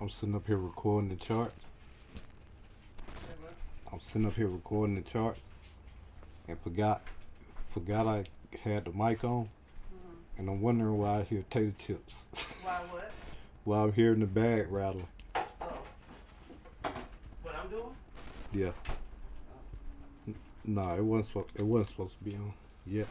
I'm sitting up here recording the charts. I'm sitting up here recording the charts and forgot I had the mic on. And I'm wondering why I hear tater chips. Why what? While I'm hearing the bag rattling. Oh. What I'm doing? Yeah. No, it wasn't supposed to be on. Yeah.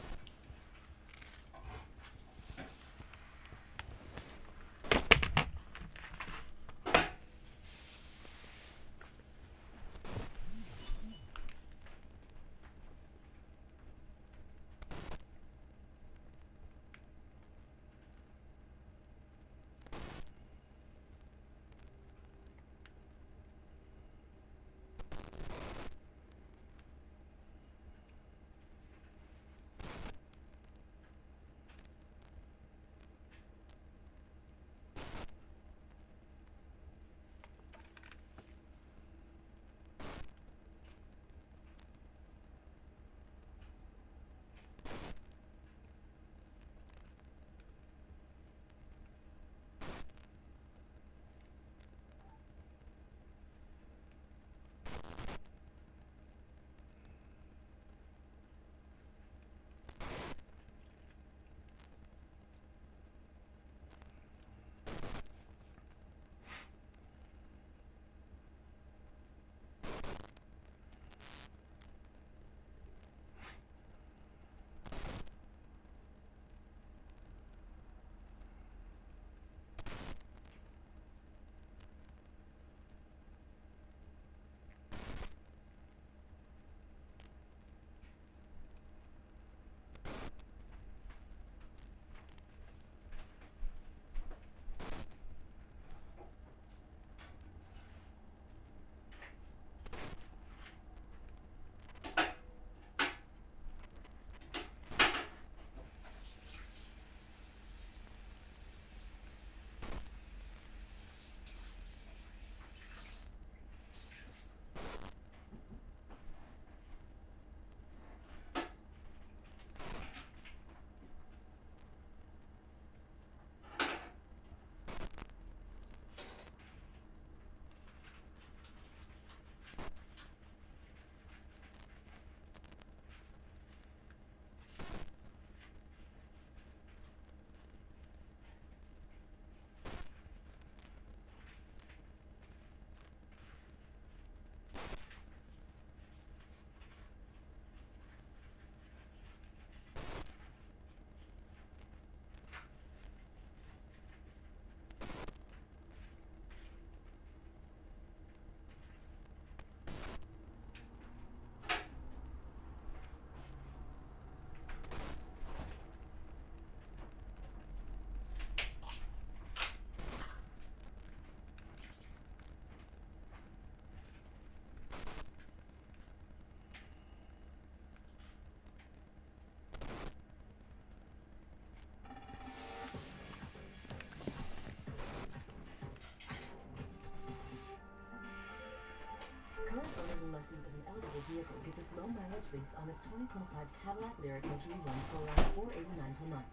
Current owners and lessees of an eligible vehicle get this low mileage lease on this 2025 Cadillac Lyriq luxury one for around $489 per month.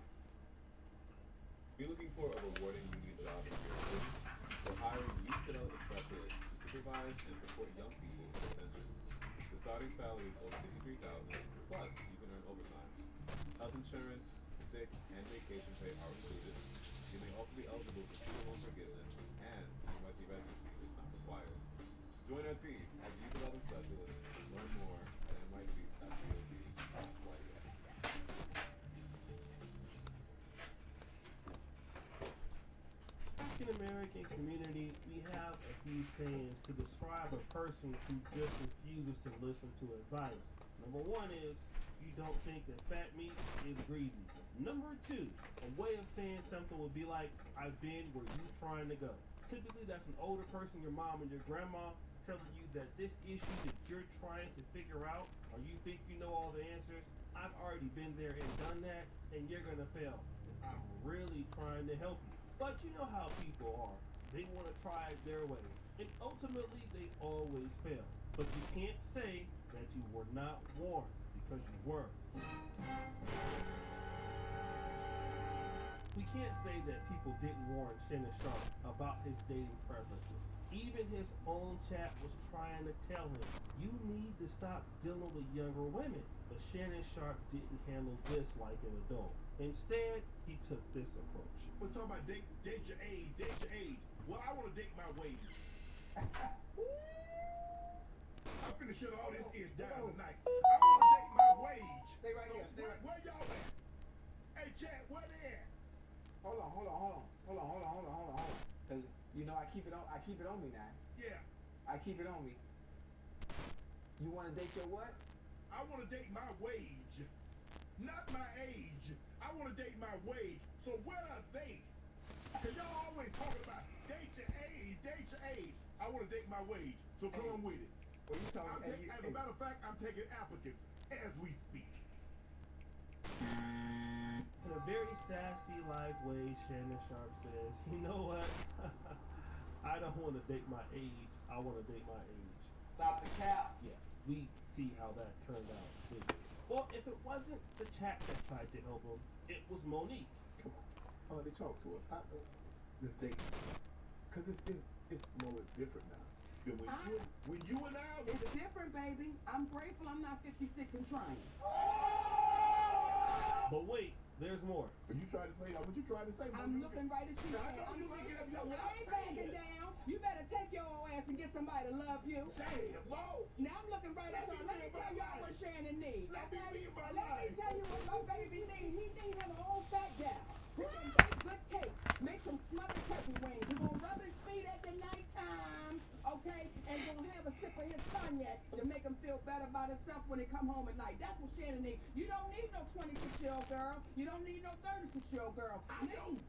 Be looking for a rewarding union job in your city? We're hiring youth development specialists to supervise and support young people with attention. The starting salary is over $53,000, plus you can earn overtime. Health insurance, sick, and vacation pay are included. You may also be eligible for student loan forgiveness, and NYC residency is not required. Join our team as youth development specialist. Learn more at nyc.gov.ys. African American community, we have a few sayings to describe a person who just refuses to listen to advice. Number one is, you don't think that fat meat is greasy. Number two, a way of saying something would be like, I've been where you trying to go. Typically, that's an older person, your mom and your grandma, telling you that this issue that you're trying to figure out, or you think you know all the answers, I've already been there and done that, and you're gonna fail. I'm really trying to help you. But you know how people are. They want to try it their way. And ultimately, they always fail. But you can't say that you were not warned, because you were. We can't say that people didn't warn Shannon Sharp about his dating preferences. Even his own chat was trying to tell him, you need to stop dealing with younger women. But Shannon Sharp didn't handle this like an adult. Instead, he took this approach. We're talking about date your age, date your age. Well, I want to date my wage. I'm finna shut all this ish down tonight. I want to date my wage. Stay right here. Stay right. Where y'all at? Hey, chat, where they at? Hold on. Cause you know I keep it on me now. Yeah, I keep it on me. You want to date your what? I want to date my wage, not my age. I want to date my wage. So where are they? Cause y'all always talking about date your age, date your age. I want to date my wage. So come on with it. Well, you talking? As a matter of fact, I'm taking applicants as we speak. In a very sassy like way, Shannon Sharp says, you know what? I don't want to date my age. I want to date my age. Stop the cap. Yeah, we see how that turned out. Well, if it wasn't the chat that tried to help him, it was Monique. Come on. They talk to us. This date. Because it's more is different now. Than when you and I It's different, baby. I'm grateful I'm not 56 and trying. But wait, there's more. Are you trying to say what you trying to say? I'm looking right at you. I know you looking at me. I ain't backing down. You better take your old ass and get somebody to love you. Damn, whoa. Now I'm looking right at you. Let me tell y'all what Shannon needs. Let me live my Let me life. tell you what my baby needs. He needs him an old fat gal who can bake good cakes, make some smothered turkey wings. Who gonna rub his feet at the nighttime, okay? And gonna have a sip of his cognac to make him feel better about himself when he come home at night. That's what Shannon needs. You don't need no 26-year-old girl. You don't need no 36-year-old girl.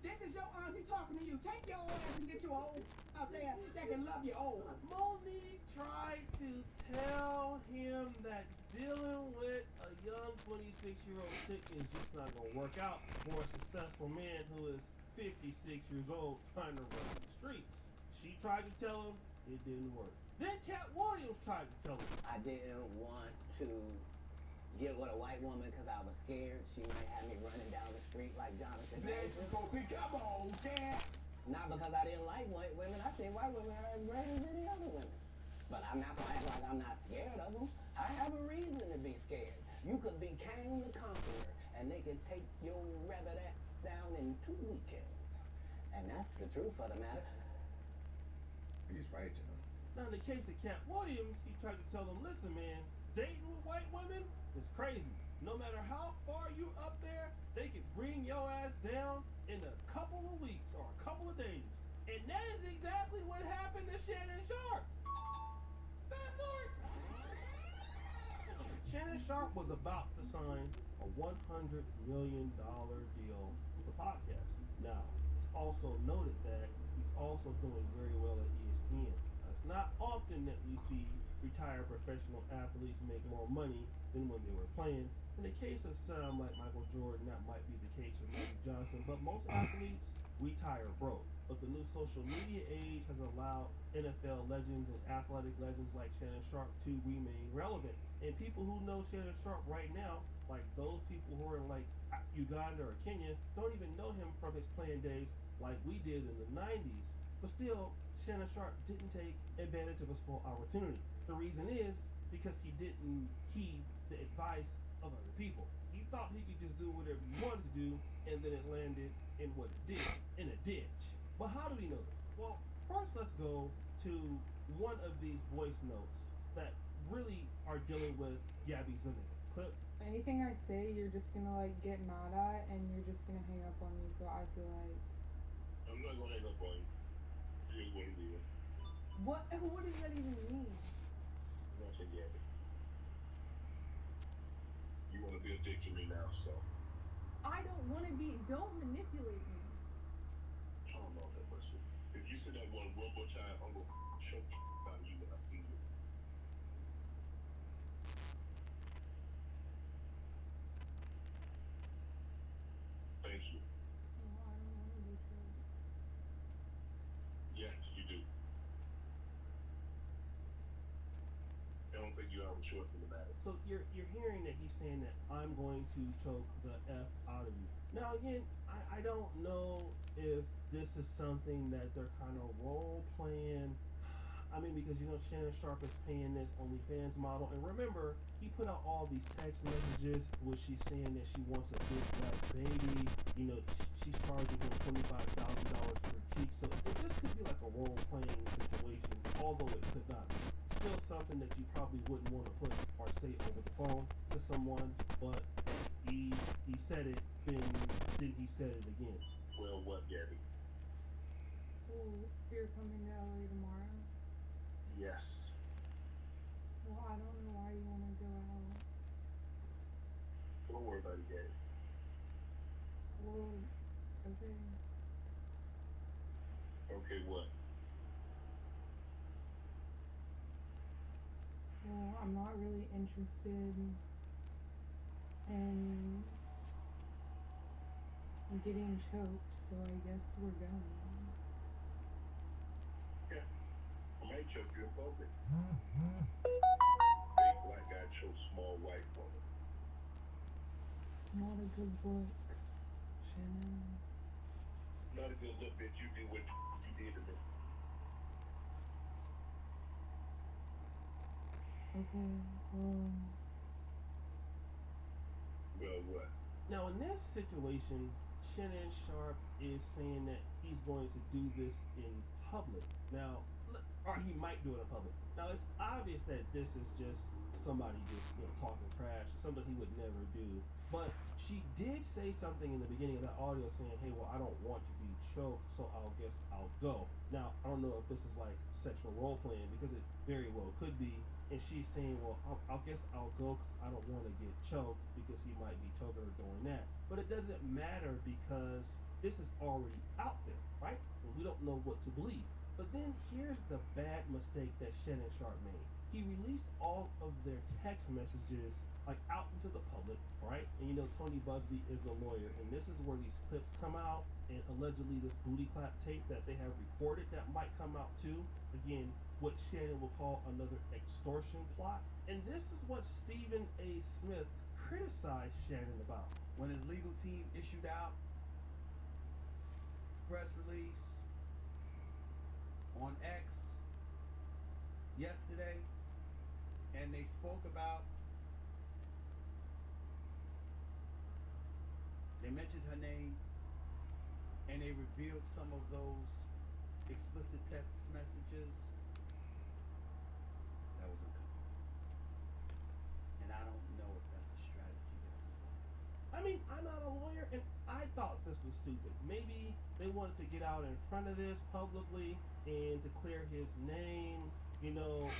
This is your auntie talking to you. Take your old ass and get you an old out there that can love you old. Monique tried to tell him that dealing with a young 26-year-old chick is just not going to work out for a successful man who is 56 years old trying to run the streets. She tried to tell him, it didn't work. Then Cat Williams tried to tell him. I didn't want to get with a white woman because I was scared she might have me running down the street like Jonathan Majors. Come on, Cat. Not because I didn't like white women. I think white women are as great as any other women. But I'm not going to act like I'm not scared of them. I have a reason to be scared. You could be Kang the Conqueror, and they could take your rabbit ass down in 2 weekends. And that's the truth of the matter. He's right, you know. Now, in the case of Cat Williams, he tried to tell him, listen, man, dating with white women is crazy. No matter how far you up there, they could bring your ass down in a couple of weeks or a couple of days. And that is exactly what happened to Shannon Sharp. Fast forward. Shannon Sharp was about to sign a $100 million deal with the podcast. Now, it's also noted that he's also doing very well at ESPN. Now, it's not often that we see retired professional athletes make more money than when they were playing. In the case of some like Michael Jordan, that might be the case with Magic Johnson, but most athletes retire broke. But the new social media age has allowed NFL legends and athletic legends like Shannon Sharp to remain relevant. And people who know Shannon Sharp right now, like those people who are in like Uganda or Kenya, don't even know him from his playing days like we did in the 90s. But still, Shannon Sharp didn't take advantage of his full opportunity. The reason is because he didn't heed the advice of other people. He thought he could just do whatever he wanted to do, and then it landed in what it did, in a ditch. But how do we know this? Well, first let's go to one of these voice notes that really are dealing with Gabby Zuniga. Clip. Anything I say, you're just gonna like get mad at, and you're just gonna hang up on me. So I feel like I'm not gonna hang up on you. You're going to do it. what? What does that even mean? I'm not forget it. You want to be a dick to me now, so. I don't want to be. Don't manipulate me. I don't know that person. If you say that one more time, I'm gonna choke out of you when I see you. Thank you. No, I don't want to be choked. Yes, you do. I don't think you have a choice in the matter. So you're hearing that he's saying that I'm going to choke the F out of you. Now again, I don't know if this is something that they're kind of role playing. I mean, because Shannon Sharp is paying this OnlyFans model, and remember, he put out all these text messages where she's saying that she wants a big black baby. She's charging him $25,000 per cheek. So this could be like a role playing situation, although it could not be. Still something that you probably wouldn't want to put or say over the phone to someone, but he said it, then he said it again. Well, what, Gabby? Oh, you're coming to LA tomorrow? Yes. Well, I don't know why you want to go out. Don't worry about it, Gabby. Well, okay. Okay, what? Well, I'm not really interested in getting choked, so I guess we're going. Yeah. I might choke you in public. Big black guy choke small white woman. It's not a good look, Shannon. Not a good look that you did what you did to me. Okay, Well, what? Now, in this situation, Shannon Sharp is saying that he's going to do this in public. Now, or he might do it in public. Now, it's obvious that this is just somebody just talking trash, something he would never do. But she did say something in the beginning of that audio saying, "Hey, well, I don't want to be choked, so I'll go." Now, I don't know if this is like sexual role playing because it very well could be. And she's saying, well, I'll guess I'll go because I don't want to get choked because he might be choking her doing that. But it doesn't matter because this is already out there, right? And we don't know what to believe. But then here's the bad mistake that Shannon Sharp made. He released all of their text messages like out into the public, right? And Tony Busby is the lawyer, and this is where these clips come out, and allegedly this booty clap tape that they have recorded that might come out too. Again, what Shannon will call another extortion plot. And this is what Stephen A. Smith criticized Shannon about. When his legal team issued out press release on X yesterday, and they spoke about, they mentioned her name, and they revealed some of those explicit text messages. That was uncomfortable. And I don't know if that's a strategy that I mean, I'm not a lawyer, and I thought this was stupid. Maybe they wanted to get out in front of this publicly and to clear his name,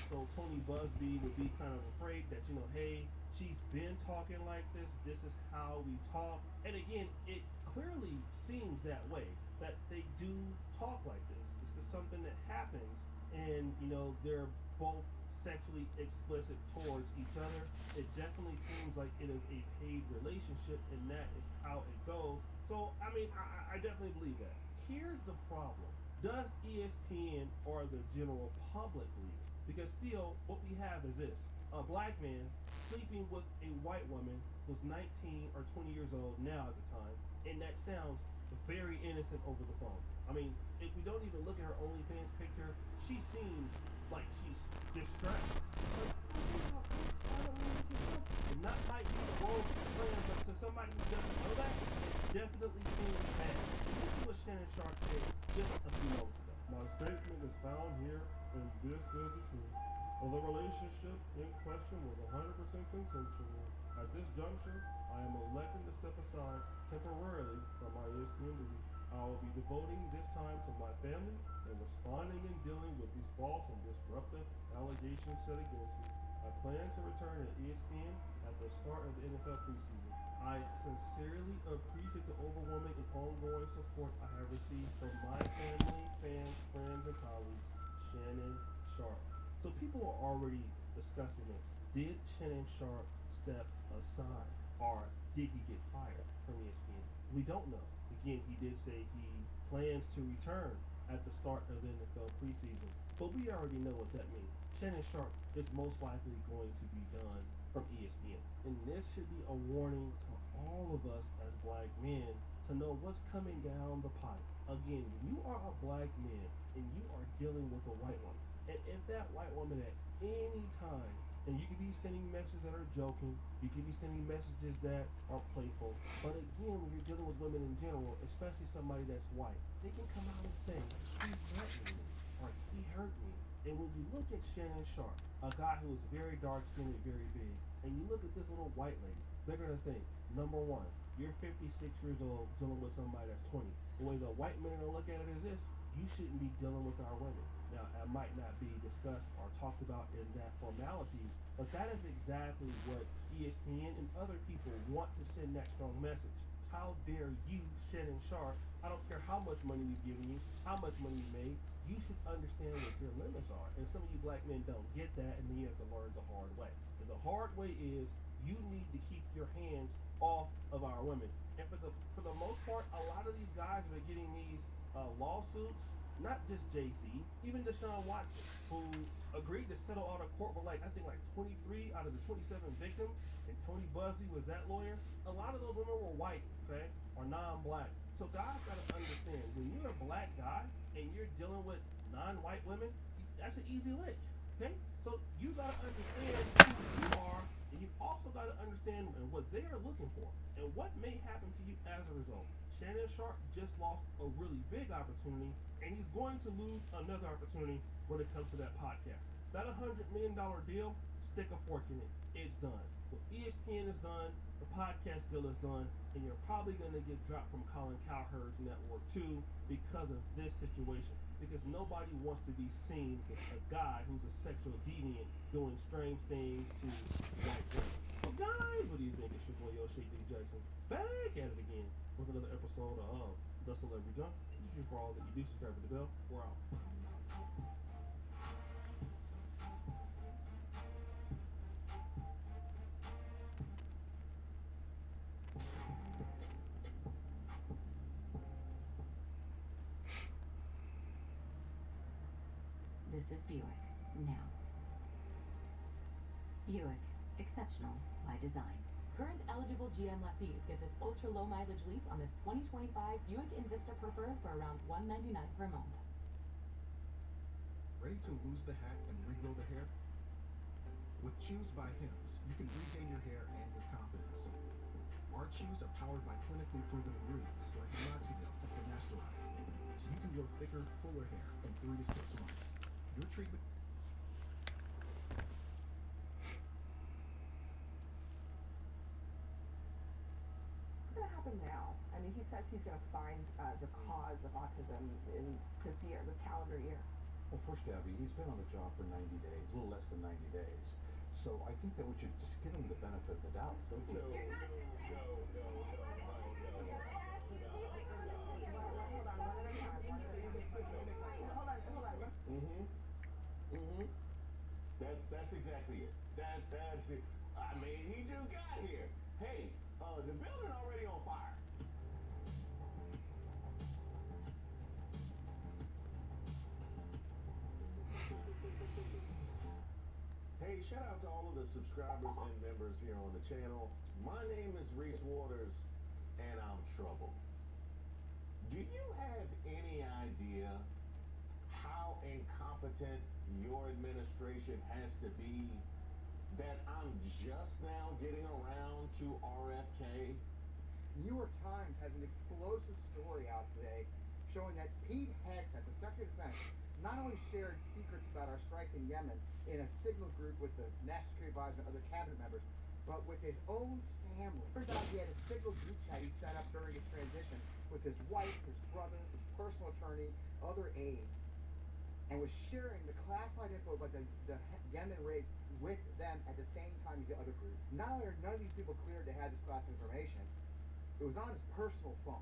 so Tony Busby would be kind of afraid that, hey, she's been talking like this. This is how we talk. And again, it clearly seems that way, that they do talk like this. This is something that happens, and, they're both sexually explicit towards each other. It definitely seems like it is a paid relationship, and that is how it goes. So, I mean, I definitely believe that. Here's the problem. Does ESPN or the general public believe it? Because still, what we have is this. A black man sleeping with a white woman who's 19 or 20 years old now at the time, and that sounds very innocent over the phone. I mean, if we don't even look at her OnlyFans picture, she seems like she's distressed. It not might be the world's plan, but to somebody who doesn't know that, it definitely seems bad. This is what Shannon Sharp said just a few moments ago. My statement is found here, and this is the truth. Well, the relationship in question was 100% consensual. At this juncture, I am electing to step aside temporarily from my ESPN duties. I will be devoting this time to my family and responding and dealing with these false and disruptive allegations set against me. I plan to return to ESPN at the start of the NFL preseason. I sincerely appreciate the overwhelming and ongoing support I have received from my family, fans, friends, and colleagues. Shannon Sharp. So people are already discussing this. Did Shannon Sharp step aside, or did he get fired from ESPN? We don't know. Again, he did say he plans to return at the start of the NFL preseason. but we already know what that means. Shannon Sharp is most likely going to be done from ESPN. And this should be a warning to all of us as black men to know what's coming down the pipe. Again, when you are a black man and you are dealing with a white woman, and if that white woman at any time, and you can be sending messages that are joking, you can be sending messages that are playful, but again, when you're dealing with women in general, especially somebody that's white, they can come out and say, he's threatening me, or he hurt me. And when you look at Shannon Sharp, a guy who is very dark skinned and very big, and you look at this little white lady, they're gonna think, number one, you're 56 years old dealing with somebody that's 20. The way the white men are gonna look at it is this: you shouldn't be dealing with our women. Now, it might not be discussed or talked about in that formality, but that is exactly what ESPN and other people want to send that strong message. How dare you, Shannon Sharp? I don't care how much money we've given you, how much money you made. You should understand what your limits are. And some of you black men don't get that, and then you have to learn the hard way. And the hard way is you need to keep your hands off of our women. And for the most part, a lot of these guys that are getting these lawsuits, not just JC, even Deshaun Watson, who agreed to settle out of court with I think 23 out of the 27 victims, and Tony Busby was that lawyer. A lot of those women were white, okay, or non-black. So guys gotta understand, when you're a black guy and you're dealing with non-white women, that's an easy lick, okay? So you gotta understand who you are, and you also gotta understand what they are looking for, and what may happen to you as a result. Shannon Sharp just lost a really big opportunity, and he's going to lose another opportunity when it comes to that podcast. That $100 million deal, stick a fork in it. It's done. Well, ESPN is done, the podcast deal is done, and you're probably going to get dropped from Colin Cowherd's network too because of this situation. Because nobody wants to be seen with a guy who's a sexual deviant doing strange things to white women. So guys, what do you think? It's your boy Yo Shake D Jackson, back at it again with another episode of The Celebrity Jump. Thank you for all that you do. Subscribe to the bell. We're out. This is Buick, now. Buick, exceptional by design. Current eligible GM lessees get this ultra-low mileage lease on this 2025 Buick Envista Preferred for around $199 per month. Ready to lose the hat and regrow the hair? With Choose by Hims, you can regain your hair and your confidence. Our chews are powered by clinically proven ingredients like minoxidil and finasteride, so you can grow thicker, fuller hair in 3 to 6 months. Your treatment... What's going to happen now? I mean, he says he's going to find the cause of autism in this year, this calendar year. Well, first, Abby, he's been on the job for 90 days, a little less than 90 days. So I think that we should just give him the benefit of the doubt, don't you? Hold on. That's exactly it. That's it. I mean, he just got here. Hey, the building already on fire. Hey, shout out to all of the subscribers and members here on the channel. My name is Reese Waters, and I'm troubled. Do you have any idea how incompetent your administration has to be that I'm just now getting around to RFK? New York Times has an explosive story out today showing that Pete Hegseth, the Secretary of Defense, not only shared secrets about our strikes in Yemen in a signal group with the National Security Advisor and other cabinet members, but with his own family. Turns out he had a signal group chat he set up during his transition with his wife, his brother, his personal attorney, other aides, and was sharing the classified info about the Yemen raids with them at the same time as the other group. Not only are none of these people cleared to have this classified information, it was on his personal phone.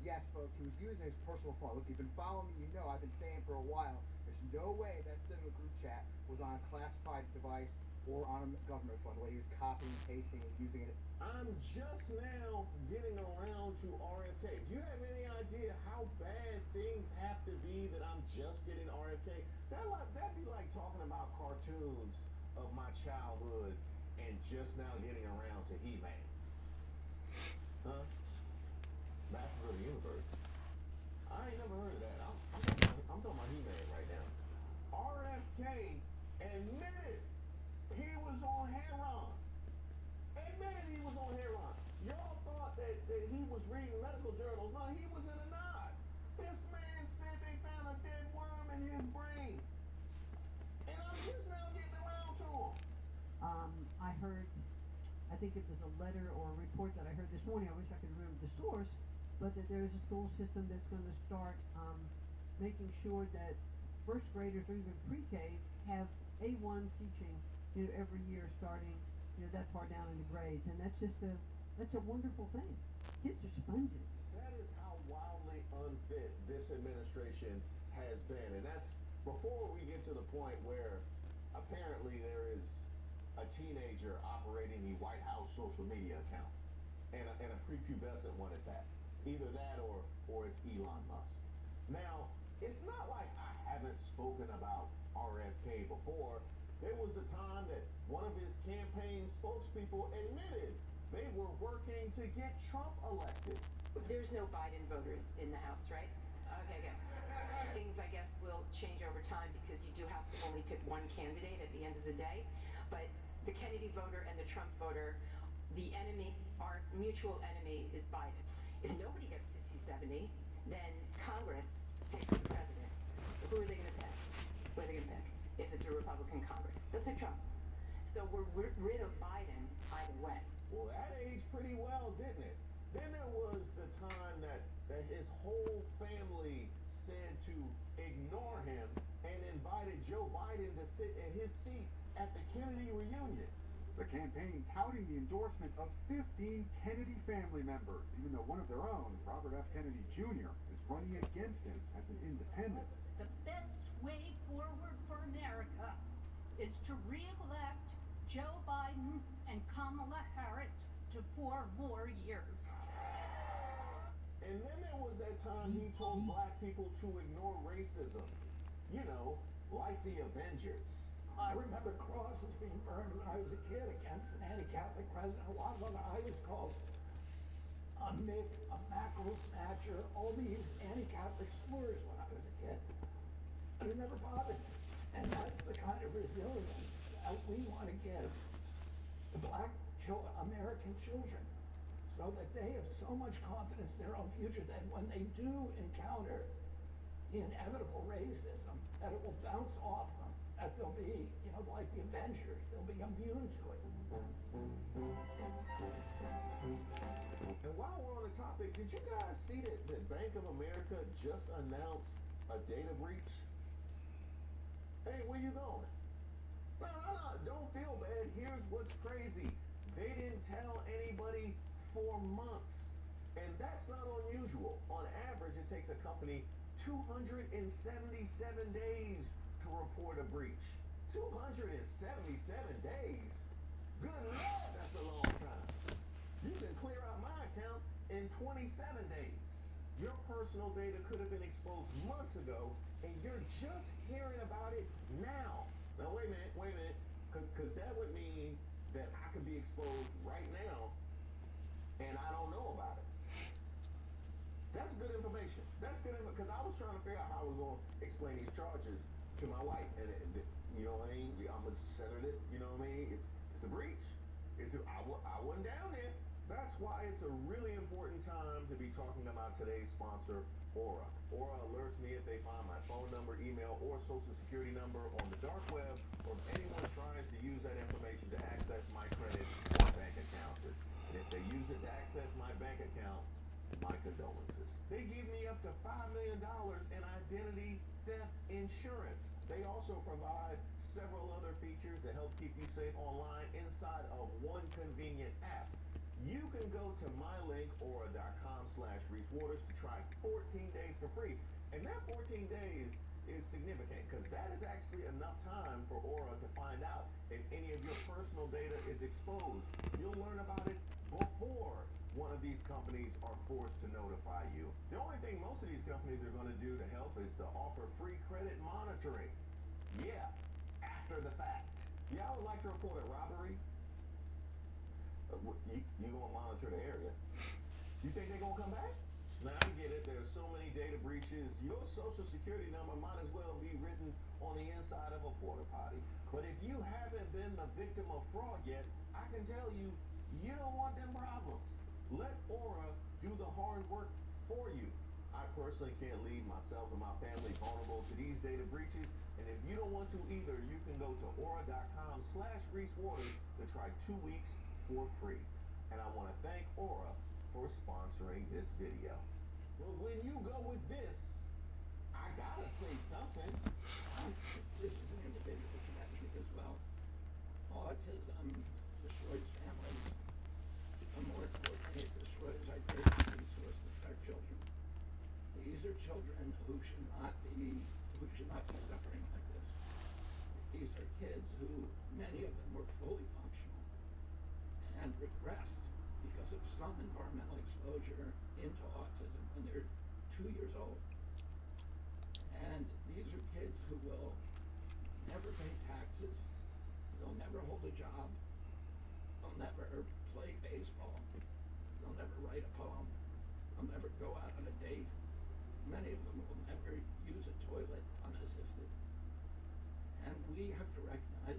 Yes, folks, he was using his personal phone. Look, you've been following me, you know I've been saying for a while, there's no way that signal group chat was on a classified device or on a government fund, the way he was copying, pasting, and using it. I'm just now getting around to RFK. Do you have any idea how bad things have to be that I'm just getting RFK? That'd be like talking about cartoons of my childhood and just now getting around to He-Man. Huh? Masters of the Universe. I ain't never heard of that. I'm talking about He-Man right now. RFK admitted he was on heroin. Admitted he was on heroin. Y'all thought that he was reading medical journals. No, he was in a knot. This man said they found a dead worm in his brain. And I'm just now getting around to him. I heard, I think it was a letter or a report that I heard this morning. I wish I could remember the source, but that there's a school system that's going to start making sure that first graders or even pre-K have A1 teaching, every year starting, that far down in the grades, and that's a wonderful thing. Kids are sponges. That is how wildly unfit this administration has been, and that's before we get to the point where apparently there is a teenager operating the White House social media account, and a prepubescent one at that. Either that or it's Elon Musk. Now, it's not like I haven't spoken about RFK before. There was the time that one of his campaign spokespeople admitted they were working to get Trump elected. There's no Biden voters in the House, right? Okay, good. Things, I guess, will change over time because you do have to only pick one candidate at the end of the day. But the Kennedy voter and the Trump voter, the enemy, our mutual enemy is Biden. If nobody gets to 270, then Congress picks the president. So who are they going to pick? Who are they going to pick? If it's a Republican Congress, they'll pick Trump. So we're rid of Biden either way. Well, that aged pretty well, didn't it? Then there was the time that his whole family said to ignore him and invited Joe Biden to sit in his seat at the Kennedy reunion. The campaign touting the endorsement of 15 Kennedy family members, even though one of their own, Robert F. Kennedy Jr., is running against him as an independent. The best way forward for America is to re-elect Joe Biden and Kamala Harris to 4 more years. And then there was that time he told black people to ignore racism. Like the Avengers. I remember crosses being burned when I was a kid against an anti-Catholic president. A lot of them, I was called a Mick, a mackerel snatcher, all these anti-Catholic slurs when I was a kid. But it never bothered me. And that's the kind of resilience that we want to give to black American children, so that they have so much confidence in their own future that when they do encounter the inevitable racism, that it will bounce off them, that they'll be, like the Avengers, they'll be immune to it. And while we're on the topic, did you guys see that Bank of America just announced a data breach? Hey, where you going? No, don't feel bad. Here's what's crazy. They didn't tell anybody for months. And that's not unusual. On average, it takes a company 277 days to report a breach. 277 days? Good Lord, that's a long time. You can clear out my account in 27 days. Your personal data could have been exposed months ago, and you're just hearing about it now. Now, wait a minute, because that would mean that I could be exposed right now, and I don't know about it. That's good information. That's good information, because I was trying to figure out how I was going to explain these charges to my wife, and you know what I mean? I'm going to settle it, you know what I mean? It's a breach. I wasn't down there. That's why it's a really important time to be talking about today's sponsor, Aura. Aura alerts me if they find my phone number, email, or social security number on the dark web, or if anyone tries to use that information to access my credit or bank accounts. And if they use it to access my bank account, my condolences. They give me up to $5 million in identity theft insurance. They also provide several other features to help keep you safe online inside of one convenient app. You can go to my link, aura.com/ReeseWaters, to try 14 days for free. And that 14 days is significant because that is actually enough time for Aura to find out if any of your personal data is exposed. You'll learn about it before one of these companies are forced to notify you. The only thing most of these companies are going to do to help is to offer free credit monitoring. Yeah, after the fact. Yeah, I would like to report a robbery. You gonna monitor the area. You think they're gonna come back? Now I get it, there's so many data breaches. Your social security number might as well be written on the inside of a porta potty. But if you haven't been the victim of fraud yet, I can tell you, you don't want them problems. Let Aura do the hard work for you. I personally can't leave myself and my family vulnerable to these data breaches. And if you don't want to either, you can go to aura.com/reesewaters to try 2 weeks for free. And I want to thank Aura for sponsoring this video. Well, when you go with this, I gotta say something. This is an individual connection as well. Autism destroys families. And more importantly, it destroys identity resources of our children. These are children who should not be suffering like this. These are kids who, many of them were fully functional and regressed because of some environmental exposure into autism when they're 2 years old. And these are kids who will never pay taxes, they'll never hold a job, they'll never play baseball, they'll never write a poem, they'll never go out on a date. Many of them will never use a toilet unassisted. And we have to recognize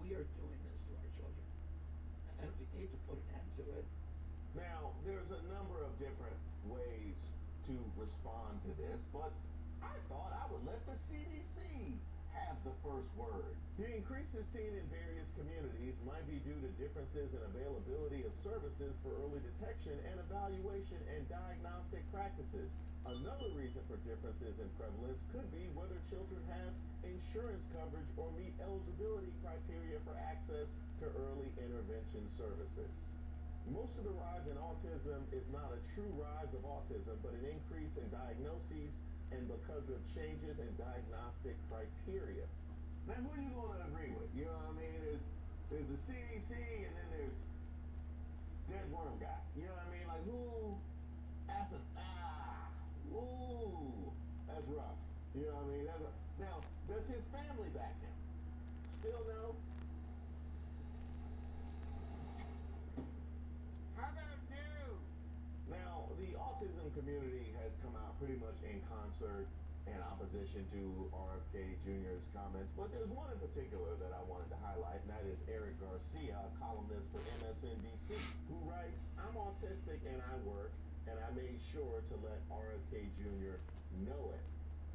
we are doing this to our children. And we need to put an end to it. Now, there's a number of different ways to respond to this, but I thought I would let the CDC have the first word. The increases seen in various communities might be due to differences in availability of services for early detection and evaluation and diagnostic practices. Another reason for differences in prevalence could be whether children have insurance coverage or meet eligibility criteria for access to early intervention services. Most of the rise in autism is not a true rise of autism, but an increase in diagnoses and because of changes in diagnostic criteria. Now, who are you going to agree with? You know what I mean? There's the CDC and then there's Dead Worm Guy. You know what I mean? Like, who? Ooh, that's rough. You know what I mean? Now, does his family back him? Still no? How about no? Now, the autism community has come out pretty much in concert in opposition to RFK Jr.'s comments, but there's one in particular that I wanted to highlight, and that is Eric Garcia, a columnist for MSNBC, who writes, "I'm autistic and I work, and I made sure to let RFK Jr. know it."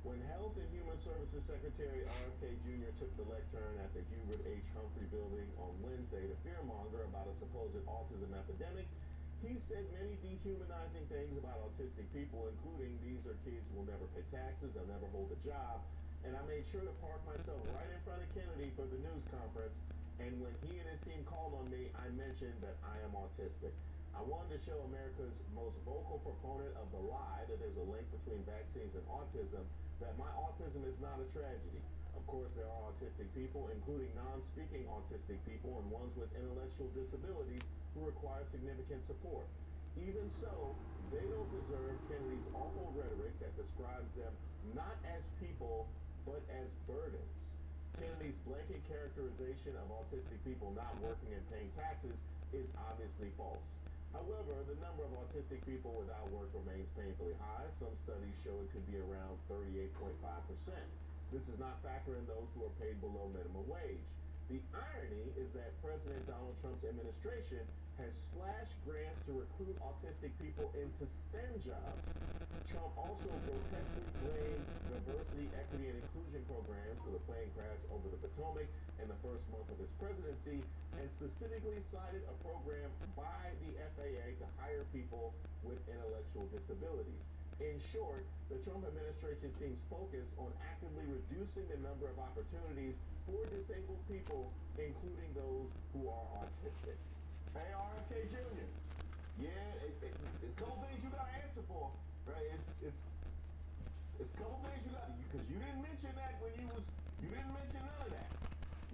When Health and Human Services Secretary RFK Jr. took the lectern at the Hubert H. Humphrey building on Wednesday to fearmonger about a supposed autism epidemic, he said many dehumanizing things about autistic people, including these are kids who will never pay taxes, they'll never hold a job, and I made sure to park myself right in front of Kennedy for the news conference, and when he and his team called on me, I mentioned that I am autistic. I wanted to show America's most vocal proponent of the lie that there's a link between vaccines and autism, that my autism is not a tragedy. Of course, there are autistic people, including non-speaking autistic people and ones with intellectual disabilities who require significant support. Even so, they don't deserve Kennedy's awful rhetoric that describes them not as people, but as burdens. Kennedy's blanket characterization of autistic people not working and paying taxes is obviously false. However, the number of autistic people without work remains painfully high. Some studies show it could be around 38.5%. This does not factor in those who are paid below minimum wage. The irony is that President Donald Trump's administration has slashed grants to recruit autistic people into STEM jobs. Trump also grotesquely blamed diversity, equity, and inclusion programs for the plane crash over the Potomac in the first month of his presidency, and specifically cited a program by the FAA to hire people with intellectual disabilities. In short, the Trump administration seems focused on actively reducing the number of opportunities for disabled people, including those who are autistic. Hey, RFK Jr., yeah, it's a couple things you gotta answer for, right? It's a couple things you got to, because you didn't mention that when you didn't mention none of that.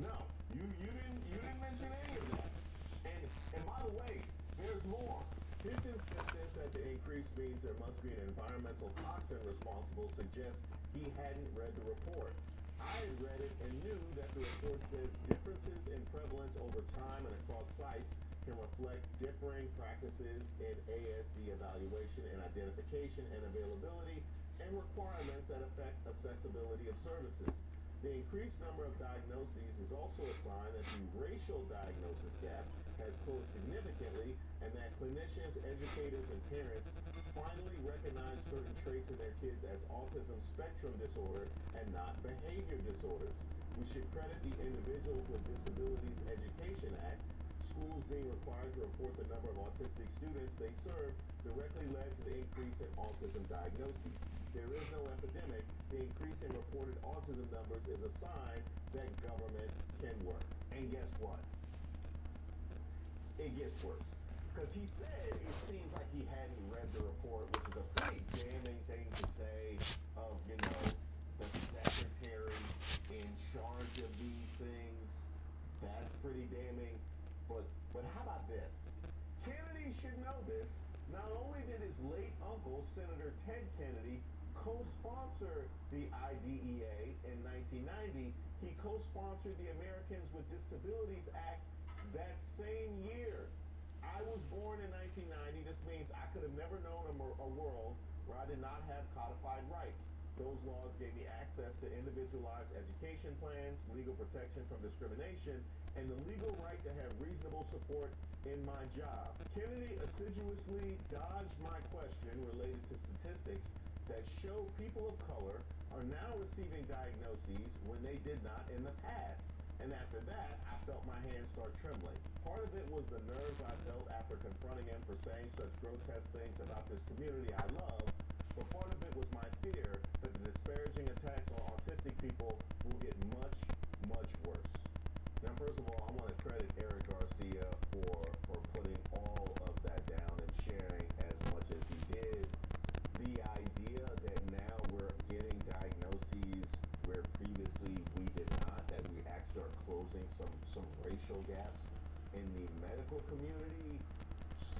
No, you didn't mention any of that. And by the way, there's more. His insistence that the increase means there must be an environmental toxin responsible suggests he hadn't read the report. I had read it and knew that the report says differences in prevalence over time and across sites can reflect differing practices in ASD evaluation and identification and availability and requirements that affect accessibility of services. The increased number of diagnoses is also a sign that the racial diagnosis gap has closed significantly and that clinicians, educators, and parents finally recognize certain traits in their kids as autism spectrum disorder and not behavior disorders. We should credit the Individuals with Disabilities Education Act. Schools being required to report the number of autistic students they serve directly led to the increase in autism diagnoses. There is no epidemic. The increase in reported autism numbers is a sign that government can work. And guess what? It gets worse. Because he said it seems like he hadn't read the report, which is a pretty damning thing to say of, the secretary in charge of these things. That's pretty damning. But how about this? Kennedy should know this. Not only did his late uncle, Senator Ted Kennedy, co-sponsor the IDEA in 1990, he co-sponsored the Americans with Disabilities Act that same year. I was born in 1990. This means I could have never known a world where I did not have codified rights. Those laws gave me access to individualized education plans, legal protection from discrimination, and the legal right to have reasonable support in my job. Kennedy assiduously dodged my question related to statistics that show people of color are now receiving diagnoses when they did not in the past. And after that, I felt my hands start trembling. Part of it was the nerves I felt after confronting him for saying such grotesque things about this community I love, but part of it was my fear that the disparaging attacks on autistic people will get much, much worse. Now, first of all, I want to credit Eric Garcia for putting all of that down and sharing as much as he did. The idea that now we're getting diagnoses where previously we did not, that we actually are closing some racial gaps in the medical community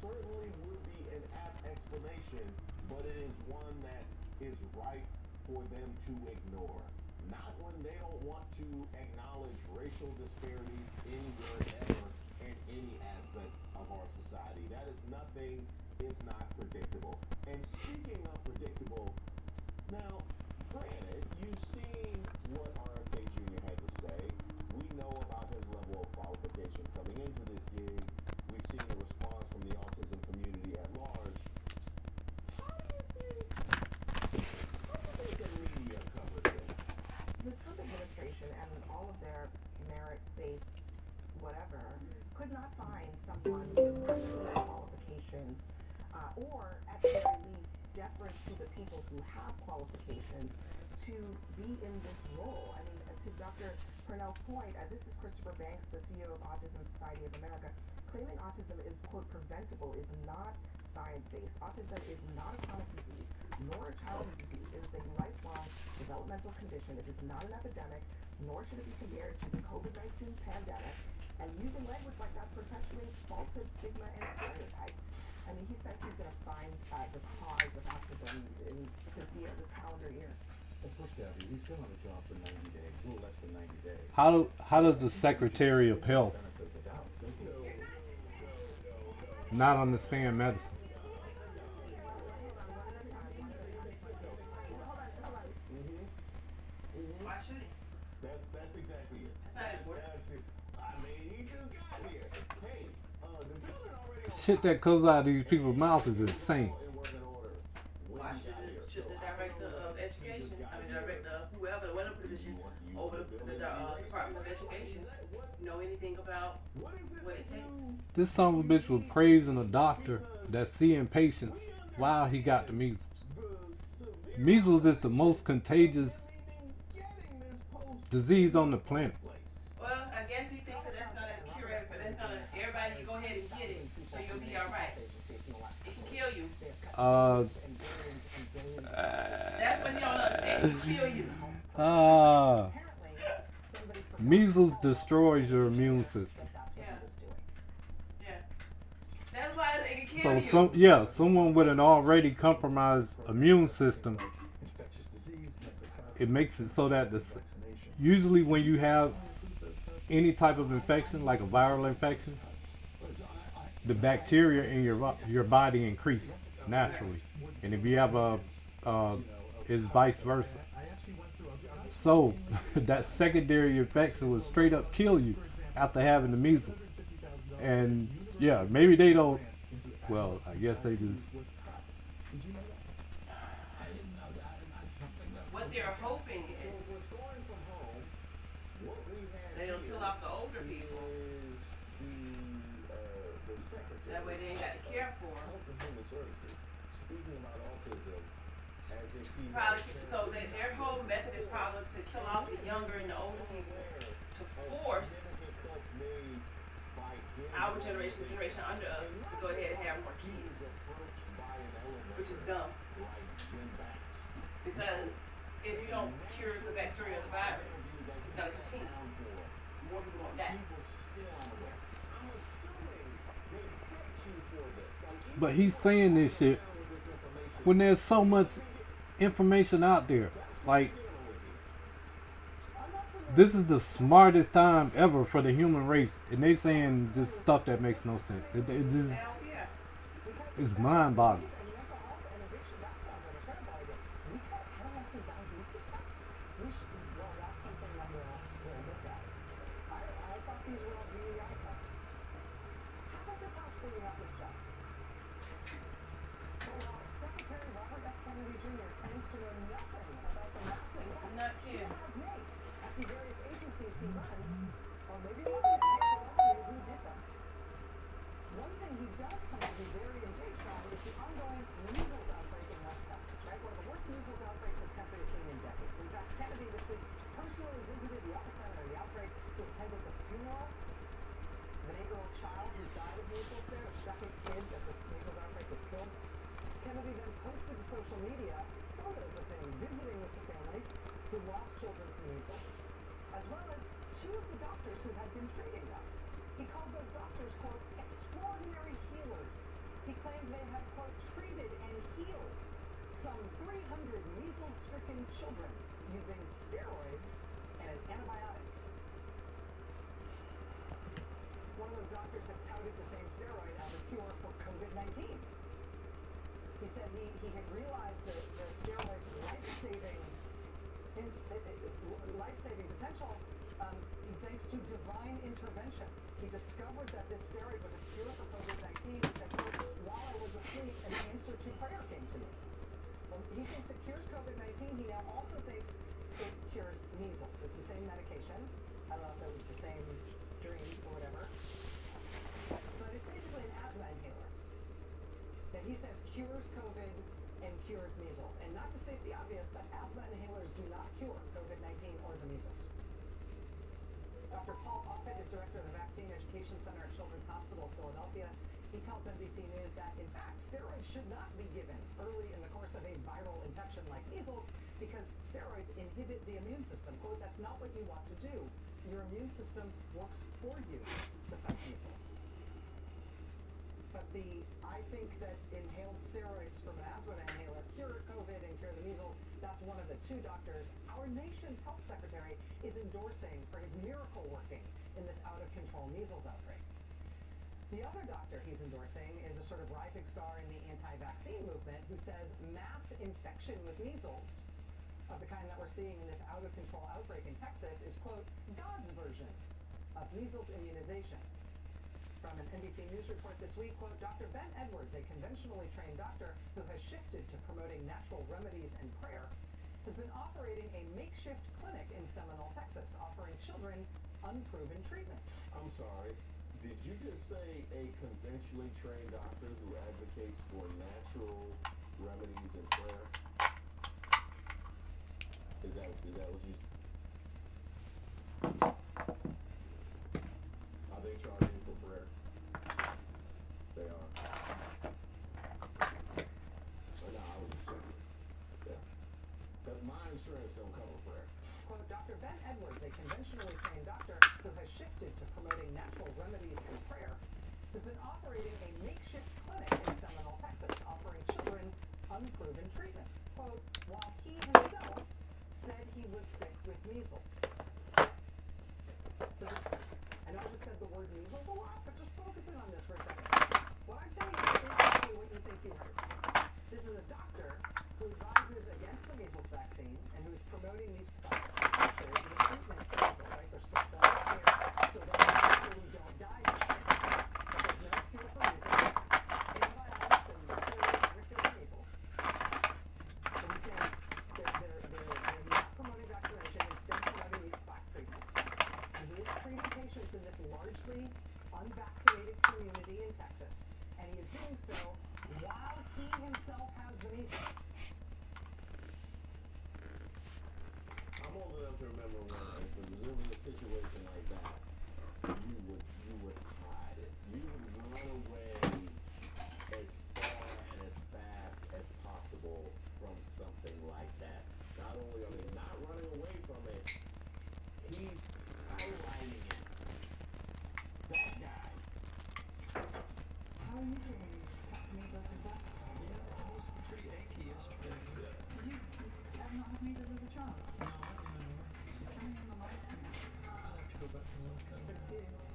certainly would be an apt explanation, but it is one that is right for them to ignore. Not when they don't want to acknowledge racial disparities anywhere ever in any aspect of our society. That is nothing if not predictable. And speaking of predictable, now, granted, you've seen what RFK Jr. had to say. We know about his level of qualification coming into this gig. We've seen the response from the autism community at large. How do you think the media covered this? The Trump administration and all of their merit-based whatever could not find someone with similar qualifications or at the very least deference to the people who have qualifications to be in this role. I mean, to Dr. Purnell's point, this is Christopher Banks, the CEO of Autism Society of America, claiming autism is, quote, preventable is not science-based. Autism is not a chronic disease, nor a childhood disease. It is a lifelong developmental condition. It is not an epidemic, nor should it be compared to the COVID-19 pandemic. And using language like that perpetuates falsehood, stigma, and stereotypes. I mean, he says he's going to find the cause of autism in this year, this calendar year. Well, first, Gabby, he's been on the job for 90 days, a little less than 90 days. How does the Secretary of Health not understand medicine? Why should he? That's exactly it. That's it. I mean, he just got here. Hey, the building already. Shit that comes out of these people's mouths is insane. Why should the director of education, director of whoever, whatever position over the Department of Education know anything about what it takes? This son of a bitch was praising a doctor that's seeing patients while he got the measles. Measles is the most contagious disease on the planet. Well, I guess he thinks that that's gonna cure it, but that's gonna everybody go ahead and get it, so you'll be all right. It can kill you. That's what he don't understand. can kill you. Ah. Measles destroys your immune system. Yeah. Yeah. That's why it can kill So you. someone with an already compromised immune system, it makes it so that usually when you have any type of infection, like a viral infection, the bacteria in your body increase naturally, and if you have it's vice versa. So that secondary infection will straight up kill you after having the measles. And yeah, maybe they don't. Well, I guess they just. What they're hoping is they'll kill off the older people. That way they ain't got to care for them. Probably, so their whole method is probably to kill off the younger and the older people to force our generation, the generation under us, to go ahead and have more kids, which is dumb. Because if you don't cure the bacteria or the virus, it's gonna continue. More people gonna die. But he's saying this shit when there's so much information out there. Like, this is the smartest time ever for the human race, and they saying just stuff that makes no sense. It just it's mind-boggling. I'm sorry. Did you just say a conventionally trained doctor who advocates for natural remedies and prayer? Is that what you? Are they charging for prayer? They are. No, I was just checking. Yeah. Because mine insurance don't cover prayer. Quote, Dr. Ben Edwards, a conventionally trained doctor who has shifted to promoting natural remedies and prayer, has been operating a makeshift clinic in Seminole, Texas, offering children unproven treatment. Quote, while he himself said he was sick with measles. So just, I know I just said the word measles a lot, but just focus in on this for a second. What I'm saying is exactly what you think you heard. This is a doctor who advises against the measles vaccine and who's promoting these treatment for measles, right? They're supplying here so that we don't die from it. But there's no cure for measles. Antibiotics and steroids ridiculous measles. So he's saying they're not promoting vaccination, instead promoting these quack treatments. And he is treating patients in this largely unvaccinated community in Texas. And he is doing so while he himself has the measles. I'm old enough to remember when if it was in a situation like that, you would hide it. You would run away as far and as fast as possible from something like that. Not only are they not running away from it, he's highlighting it. That guy. How are you doing? Talk to me about your book. Yeah, I was pretty achy yesterday. You have not had measles as a child? No, Tell me on the mic. I'll have to go back and look at it.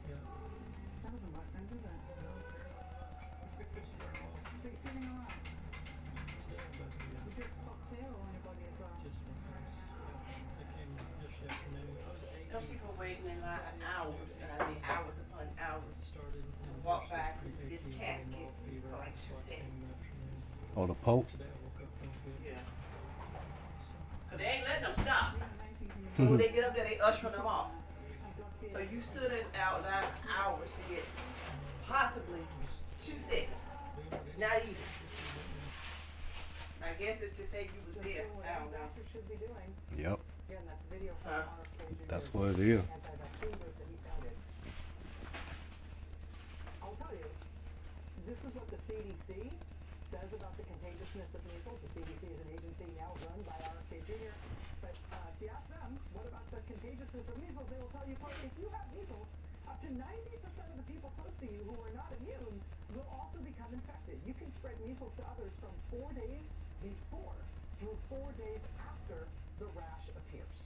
Yeah. That doesn't look good, does it? No. So you're feeling alright? Yeah, but yeah. You just cocktail or anybody as well? Just my friends. Yeah. They came yesterday afternoon. I was achy. Some people waiting in line hours, and I mean hours upon hours, Started to walk back to this casket for like 2 seconds. Oh, the Pope. Today I woke up feeling good. Yeah. Cause they ain't letting them stop. So when they get up there, they ushering them off. So you stood in out line for hours to get possibly 2 seconds. Not even. I guess it's to say you was there. I don't know. Doctor should be doing. Yep. Again, that's a video from RFK Jr. That's what it is. Anti-vaccine group that he founded. I'll tell you, this is what the CDC says about the contagiousness of measles. The CDC is an agency now run by RFK Jr. But if you ask them, what about the contagiousness of measles, they will tell you, quote, if you have measles, up to 90% of the people close to you who are not immune will also become infected. You can spread measles to others from 4 days before through 4 days after the rash appears.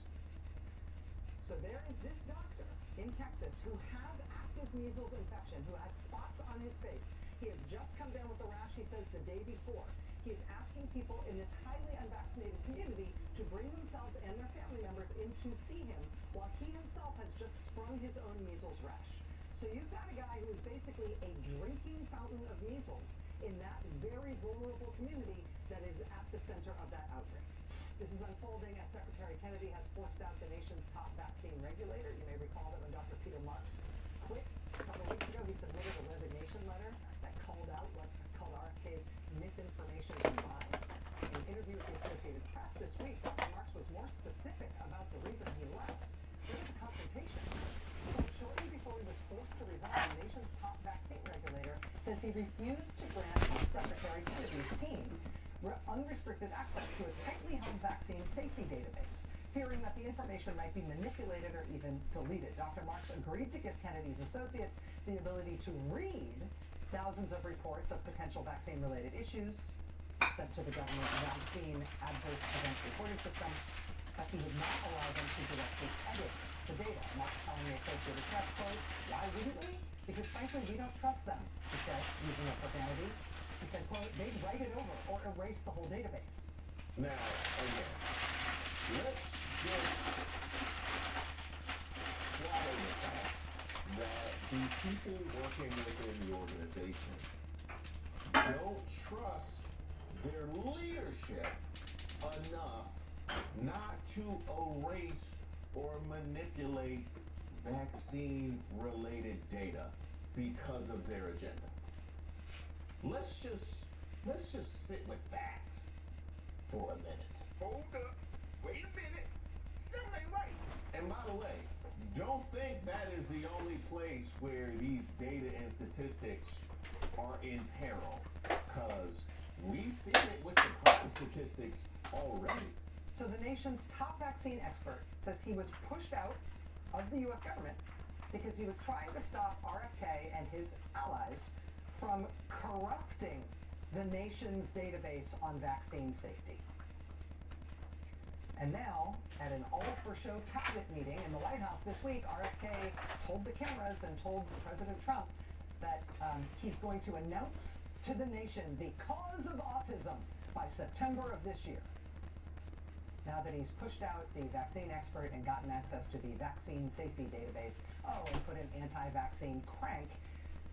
So there is this doctor in Texas who has active measles infection, who has spots on his face. He has just come down with the rash, he says, the day before. He is asking people in this highly unvaccinated community to bring themselves and their family members in to see him while he himself has just sprung his own measles rash. So you've got a guy who is basically a drinking fountain of measles in that very vulnerable community that is at the center of that outbreak. This is unfolding as Secretary Kennedy has forced out the nation's top vaccine regulator. You may recall that when Dr. Peter Marks quit a couple weeks ago, he submitted a resignation letter that called out what called RFK's misinformation and lies. In an interview with the Associated Press this week, Dr. Marks was more specific about the reason he left. There was a confrontation. So shortly before he was forced to resign, the nation's top vaccine regulator says he refused to grant Secretary Kennedy's team unrestricted access to a tightly held vaccine safety database, fearing that the information might be manipulated or even deleted. Dr. Marks agreed to give Kennedy's associates the ability to read thousands of reports of potential vaccine-related issues sent to the government vaccine adverse event reporting system, but he would not allow them to directly edit the data. Marks telling the Associated Press, quote, why wouldn't we? Because frankly, we don't trust them, he said, using a profanity. He said, quote, they'd write it over or erase the whole database. Now, again, let's just swallow the fact that the people working within the organization don't trust their leadership enough not to erase or manipulate vaccine-related data because of their agenda. Let's just sit with that for a minute. Hold up. Wait a minute. Something ain't right. And by the way, don't think that is the only place where these data and statistics are in peril, because we've seen it with the crime statistics already. So the nation's top vaccine expert says he was pushed out of the U.S. government because he was trying to stop RFK and his allies from corrupting the nation's database on vaccine safety. And now, at an all-for-show cabinet meeting in the White House this week, RFK told the cameras and told President Trump that he's going to announce to the nation the cause of autism by September of this year. Now that he's pushed out the vaccine expert and gotten access to the vaccine safety database, and put an anti-vaccine crank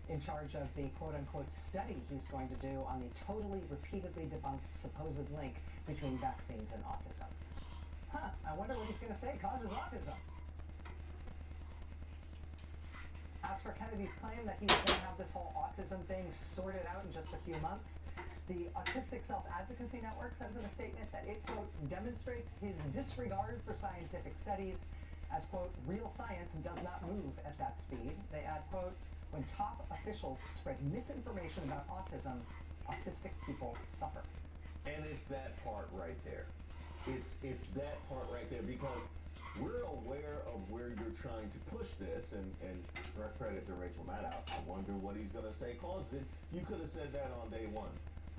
in charge of the quote-unquote study he's going to do on the totally repeatedly debunked supposed link between vaccines and autism. I wonder what he's going to say causes autism. As for Kennedy's claim that he was going to have this whole autism thing sorted out in just a few months, the Autistic Self-Advocacy Network says in a statement that it, quote, demonstrates his disregard for scientific studies as, quote, real science does not move at that speed. They add, quote, when top officials spread misinformation about autism, autistic people suffer. And it's that part right there. It's that part right there, because we're aware of where you're trying to push this, and credit to Rachel Maddow. I wonder what he's going to say caused it. You could have said that on day one.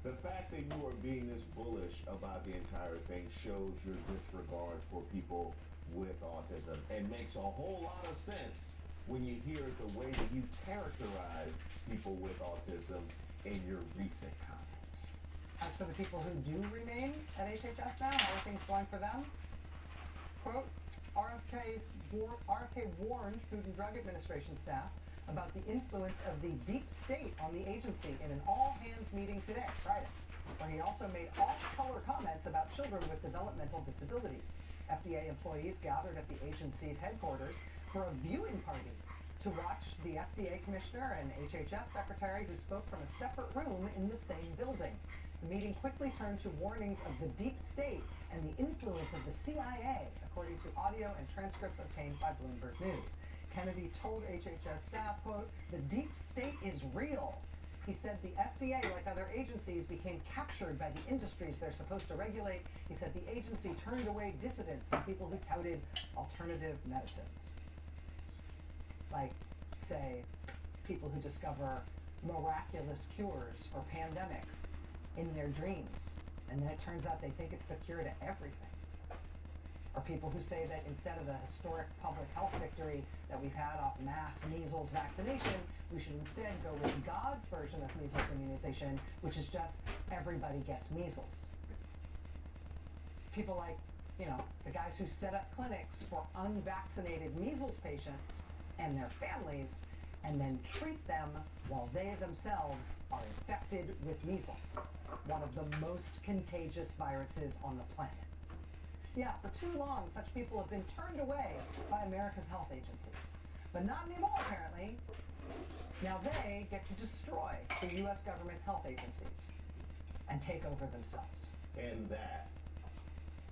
The fact that you are being this bullish about the entire thing shows your disregard for people with autism, and makes a whole lot of sense when you hear the way that you characterize people with autism in your recent comments. As for the people who do remain at HHS now, how are things going for them? Quote, RFK warned Food and Drug Administration staff about the influence of the deep state on the agency in an all-hands meeting today, Friday, where he also made off-color comments about children with developmental disabilities. FDA employees gathered at the agency's headquarters for a viewing party to watch the FDA commissioner and HHS secretary who spoke from a separate room in the same building. The meeting quickly turned to warnings of the deep state and the influence of the CIA, according to audio and transcripts obtained by Bloomberg News. Kennedy told HHS staff, quote, the deep state is real. He said the FDA, like other agencies, became captured by the industries they're supposed to regulate. He said the agency turned away dissidents and people who touted alternative medicines. Like, say, people who discover miraculous cures for pandemics in their dreams, and then it turns out they think it's the cure to everything. Or people who say that instead of the historic public health victory that we've had off mass measles vaccination, we should instead go with God's version of measles immunization, which is just everybody gets measles. People like, the guys who set up clinics for unvaccinated measles patients and their families, and then treat them while they themselves are infected with measles, one of the most contagious viruses on the planet. Yeah, for too long, such people have been turned away by America's health agencies. But not anymore, apparently. Now they get to destroy the U.S. government's health agencies and take over themselves. And that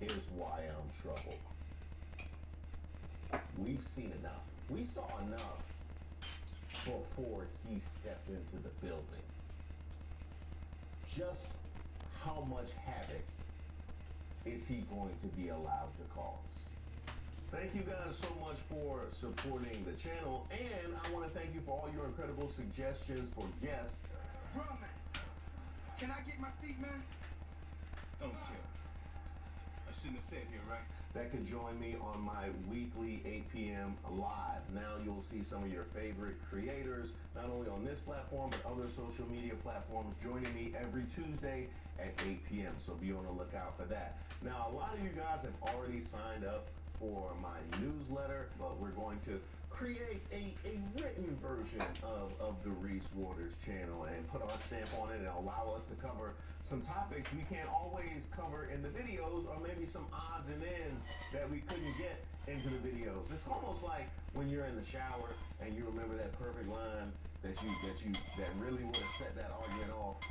is why I'm troubled. We've seen enough. We saw enough before he stepped into the building. Just how much havoc is he going to be allowed to cause? Thank you guys so much for supporting the channel, and I want to thank you for all your incredible suggestions for guests. Drum man, can I get my seat, man? Don't chill. I shouldn't have said here, right? That could join me on my weekly 8 p.m. live. Now you'll see some of your favorite creators, not only on this platform, but other social media platforms, joining me every Tuesday at 8 p.m. So be on the lookout for that. Now, a lot of you guys have already signed up for my newsletter, but we're going to create a written version of the Reese Waters channel and put our stamp on it and allow us to cover some topics we can't always cover in the videos, or maybe some odds and ends that we couldn't get into the videos. It's almost like when you're in the shower and you remember that perfect line that really would have set that argument off.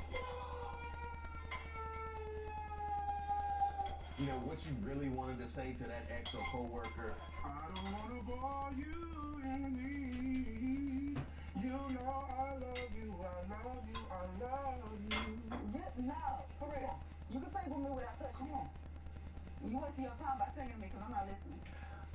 You know, what you really wanted to say to that ex or co-worker. I don't want to bore you and me. You know I love you, I love you, I love you. No, for real. You can say with me without touching. Come on. You wasting your time by singing to me because I'm not listening.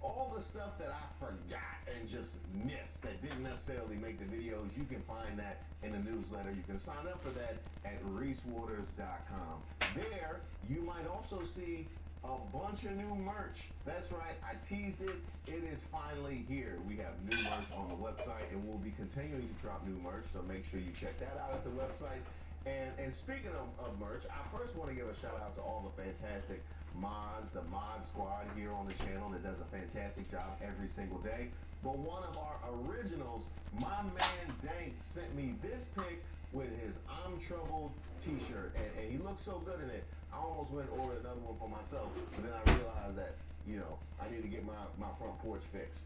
All the stuff that I forgot and just missed that didn't necessarily make the videos, you can find that in the newsletter. You can sign up for that at reesewaters.com. There, you might also see a bunch of new merch. That's right, I teased it. It is finally here. We have new merch on the website, and we'll be continuing to drop new merch, so make sure you check that out at the website. And speaking of merch, I first want to give a shout out to all the fantastic mods, the mod squad here on the channel that does a fantastic job every single day. But one of our originals, my man Dank, sent me this pic with his I'm Troubled t-shirt, and he looks so good in it. I almost went and ordered another one for myself, but then I realized that, you know, I need to get my front porch fixed.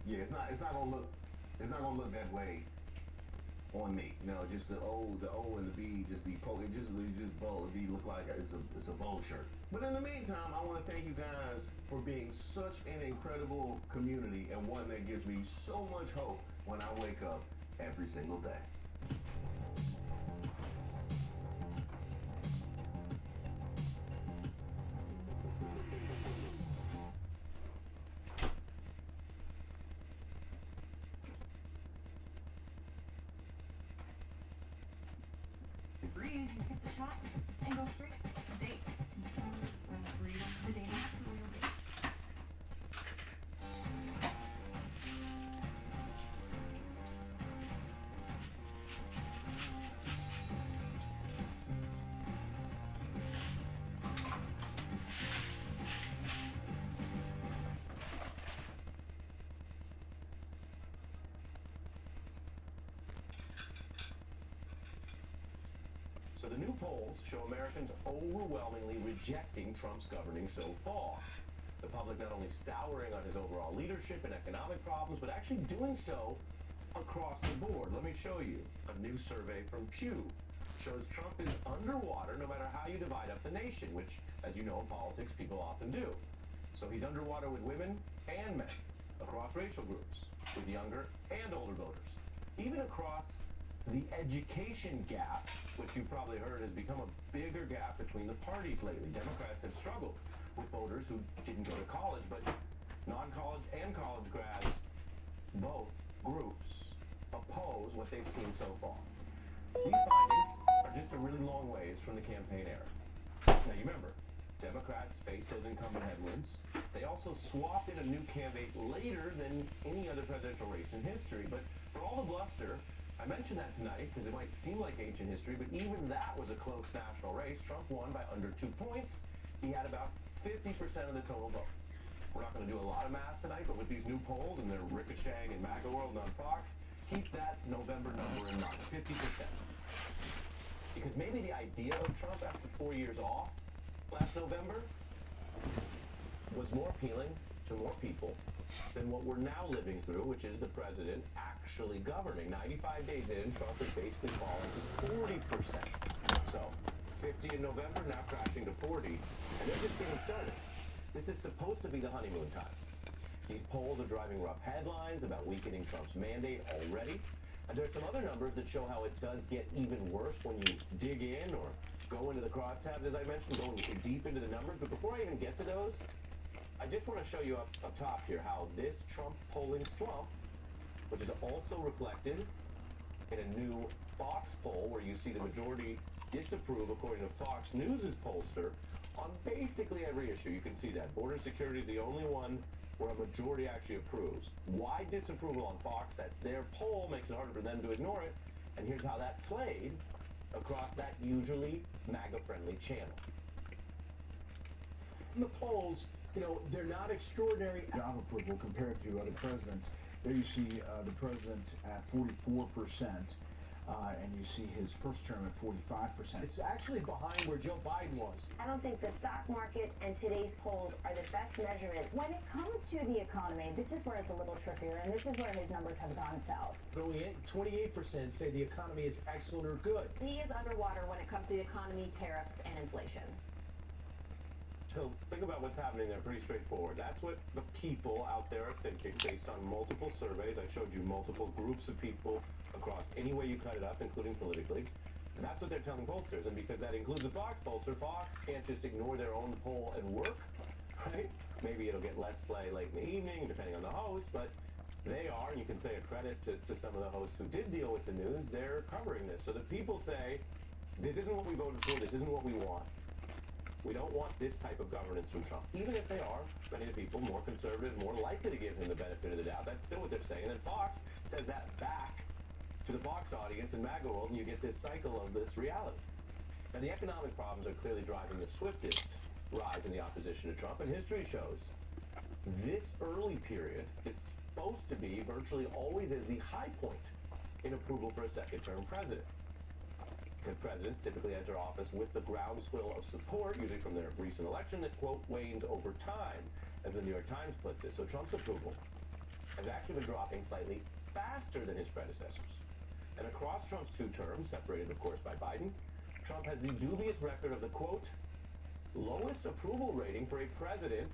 Yeah, it's not gonna look that way on me. No, just the O and the B just be poke. It just bow. It look like it's a bow shirt. But in the meantime, I want to thank you guys for being such an incredible community and one that gives me so much hope when I wake up every single day. Breeze, you skip the shot and go straight to date. Instead of read the dating app for real dates. So the new polls show Americans overwhelmingly rejecting Trump's governing so far. The public not only souring on his overall leadership and economic problems, but actually doing so across the board. Let me show you. A new survey from Pew shows Trump is underwater no matter how you divide up the nation, which, as you know, in politics, people often do. So he's underwater with women and men, across racial groups, with younger and older voters, even across the education gap, which you probably heard has become a bigger gap between the parties lately. Democrats have struggled with voters who didn't go to college, but non-college and college grads, both groups, oppose what they've seen so far. These findings are just a really long ways from the campaign era. Now you remember, Democrats face those incumbent headwinds. They also swapped in a new candidate later than any other presidential race in history, but for all the bluster, I mentioned that tonight because it might seem like ancient history, but even that was a close national race. Trump won by under 2 points. He had about 50% of the total vote. We're not going to do a lot of math tonight, but with these new polls and their ricocheting in MAGA world and on Fox, keep that November number in mind, 50%. Because maybe the idea of Trump after 4 years off last November was more appealing to more people than what we're now living through, which is the president actually governing. 95 days in, Trump is basically falling to 40%. So, 50 in November, now crashing to 40, and they're just getting started. This is supposed to be the honeymoon time. These polls are driving rough headlines about weakening Trump's mandate already, and there's some other numbers that show how it does get even worse when you dig in or go into the crosstabs, as I mentioned, going deep into the numbers. But before I even get to those, I just want to show you up top here how this Trump polling slump, which is also reflected in a new Fox poll where you see the majority disapprove, according to Fox News' pollster, on basically every issue. You can see that. Border security is the only one where a majority actually approves. Why disapproval on Fox? That's their poll, makes it harder for them to ignore it. And here's how that played across that usually MAGA-friendly channel. In the polls, you know, they're not extraordinary job approval compared to other presidents. There you see the president at 44%, and you see his first term at 45%. It's actually behind where Joe Biden was. I don't think the stock market and today's polls are the best measurement. When it comes to the economy, this is where it's a little trickier, and this is where his numbers have gone south. But only 28% say the economy is excellent or good. He is underwater when it comes to the economy, tariffs, and inflation. So think about what's happening there, pretty straightforward. That's what the people out there are thinking based on multiple surveys. I showed you multiple groups of people across any way you cut it up, including politically. And that's what they're telling pollsters. And because that includes the Fox pollster, Fox can't just ignore their own poll and work. right? Maybe it'll get less play late in the evening, depending on the host, but they are, and you can say a credit to some of the hosts who did deal with the news, they're covering this. So that people say, this isn't what we voted for, this isn't what we want. We don't want this type of governance from Trump. Even if they are, many of the people, more conservative, more likely to give him the benefit of the doubt. That's still what they're saying. And then Fox says that back to the Fox audience in MAGA world, and you get this cycle of this reality. Now, the economic problems are clearly driving the swiftest rise in the opposition to Trump, and history shows this early period is supposed to be virtually always as the high point in approval for a second-term president. Because presidents typically enter office with the groundswell of support, usually from their recent election, that, quote, wanes over time, as the New York Times puts it. So Trump's approval has actually been dropping slightly faster than his predecessors. And across Trump's two terms, separated, of course, by Biden, Trump has the dubious record of the, quote, lowest approval rating for a president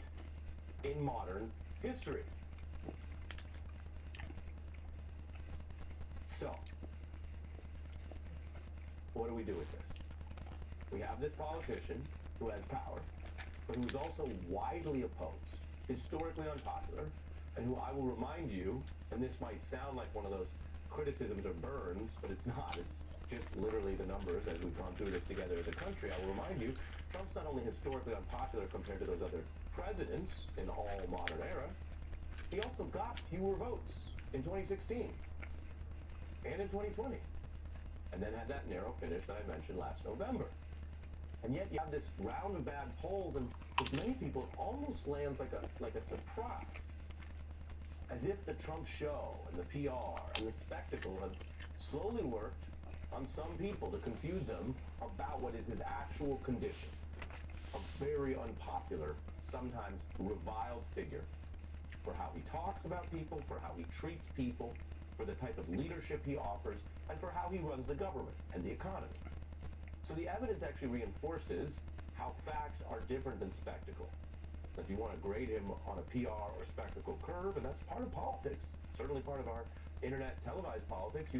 in modern history. So, what do we do with this? We have this politician who has power, but who is also widely opposed, historically unpopular, and who I will remind you, and this might sound like one of those criticisms or burns, but it's not. It's just literally the numbers as we've gone through this together as a country. I will remind you, Trump's not only historically unpopular compared to those other presidents in the all-modern era, he also got fewer votes in 2016 and in 2020. And then had that narrow finish that I mentioned last November. And yet you have this round of bad polls, and with many people, it almost lands like a surprise. As if the Trump show and the PR and the spectacle have slowly worked on some people to confuse them about what is his actual condition. A very unpopular, sometimes reviled figure for how he talks about people, for how he treats people, for the type of leadership he offers, and for how he runs the government and the economy. So the evidence actually reinforces how facts are different than spectacle. If you want to grade him on a PR or spectacle curve, and that's part of politics, certainly part of our internet televised politics,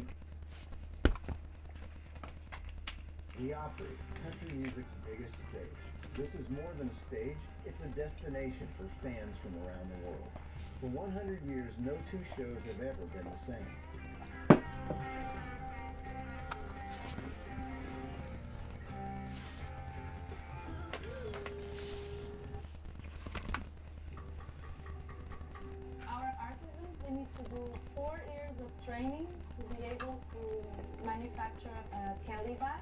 We operate country music's biggest stage. This is more than a stage, it's a destination for fans from around the world. For 100 years, no two shows have ever been the same. Our artisans, they need to do 4 years of training to be able to manufacture a Kelly bag.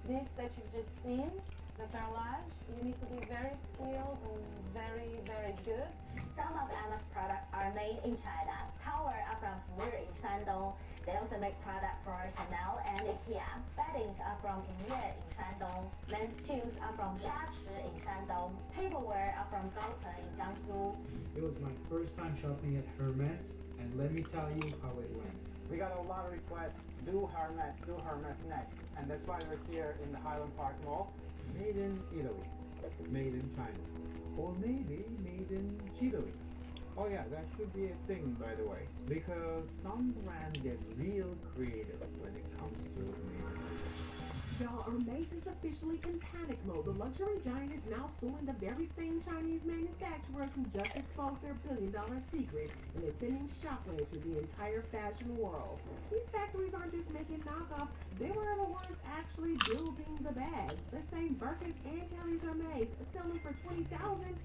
This that you've just seen, the perlage, you need to be very skilled and very, very good. Some of Emma's products are made in China. Towels are from Flir in Shandong. They also make products for Chanel and IKEA. Beddings are from Yue in Shandong. Men's shoes are from Shashi in Shandong. Paperware are from Gaoten in Jiangsu. It was my first time shopping at Hermes, and let me tell you how it went. We got a lot of requests, do Hermes next. And that's why we're here in the Highland Park Mall. Made in Italy, made in China, or maybe made in Chile. Oh yeah, that should be a thing, by the way, because some brands get real creative when it comes to made. Y'all, Hermes is officially in panic mode. The luxury giant is now suing the very same Chinese manufacturers who just exposed their billion-dollar secret and it's sending shockwaves through the entire fashion world. These factories aren't just making knockoffs, they were the ones actually building the bags. The same Birkins and Kelly's Hermes selling for $20,000,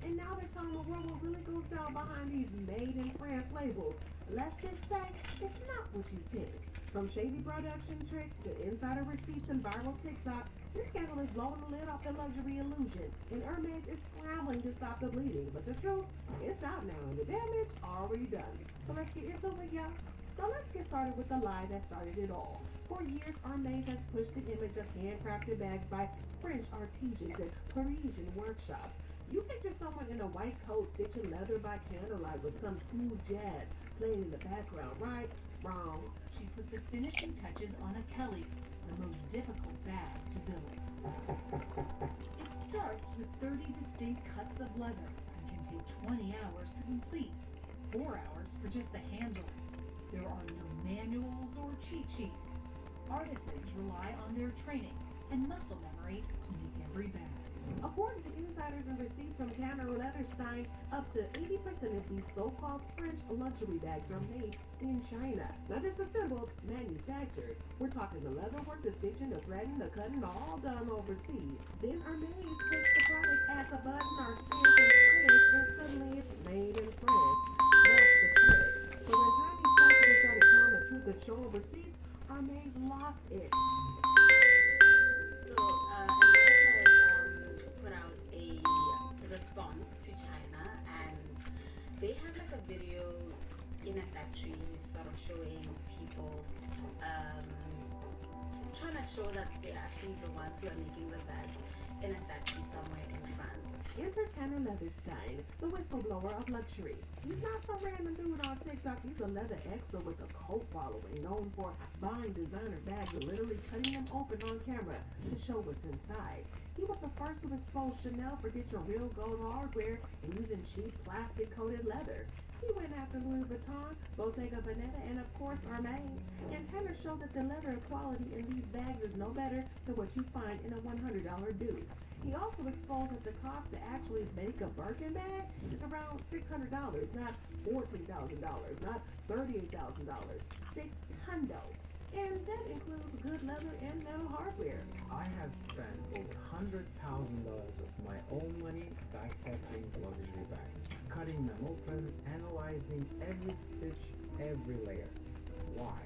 and now they're telling the world what really goes down behind these made in France labels. Let's just say, it's not what you think. From shady production tricks to insider receipts and viral TikToks, this scandal is blowing the lid off the luxury illusion, and Hermes is scrambling to stop the bleeding. But the truth, it's out now, and the damage already done. So let's get into it, y'all. Now let's get started with the lie that started it all. For years, Hermes has pushed the image of handcrafted bags by French artisans and Parisian workshops. You picture someone in a white coat stitching leather by candlelight with some smooth jazz playing in the background, right? Wrong. She put the finishing touches on a Kelly, the most difficult bag to build. It starts with 30 distinct cuts of leather and can take 20 hours to complete, 4 hours for just the handle. There are no manuals or cheat sheets. Artisans rely on their training and muscle memory to make every bag. A According to insiders and receipts from Tanner Leatherstein, up to 80% of these so-called French luxury bags are made in China. Not just assembled, manufactured. We're talking the leather work, the stitching, the threading, the cutting, all done overseas. Then Hermes takes the product, adds a button or stamp in France, and suddenly it's made in France. That's the trick. So when Chinese factories started telling the truth and showing receipts, Hermes lost it. So, Hermes has put out a response to China, and they have like a video in a factory sort of showing people trying to show that they're actually the ones who are making the bags in a factory somewhere in France. Enter Tanner Leatherstein, the whistleblower of luxury. He's not some random dude on TikTok. He's a leather expert with a cult following, known for buying designer bags and literally cutting them open on camera to show what's inside. He was the first to expose Chanel for get your real gold hardware and using cheap plastic-coated leather. He went after Louis Vuitton, Bottega Veneta, and of course Hermes. And Tanner showed that the leather quality in these bags is no better than what you find in a $100 dude. He also exposed that the cost to actually make a Birkin bag is around $600, not $14,000, not $38,000, $600. And that includes good leather and metal hardware. I have spent over $100,000 of my own money dissecting luxury bags, cutting them open, analyzing every stitch, every layer. Why?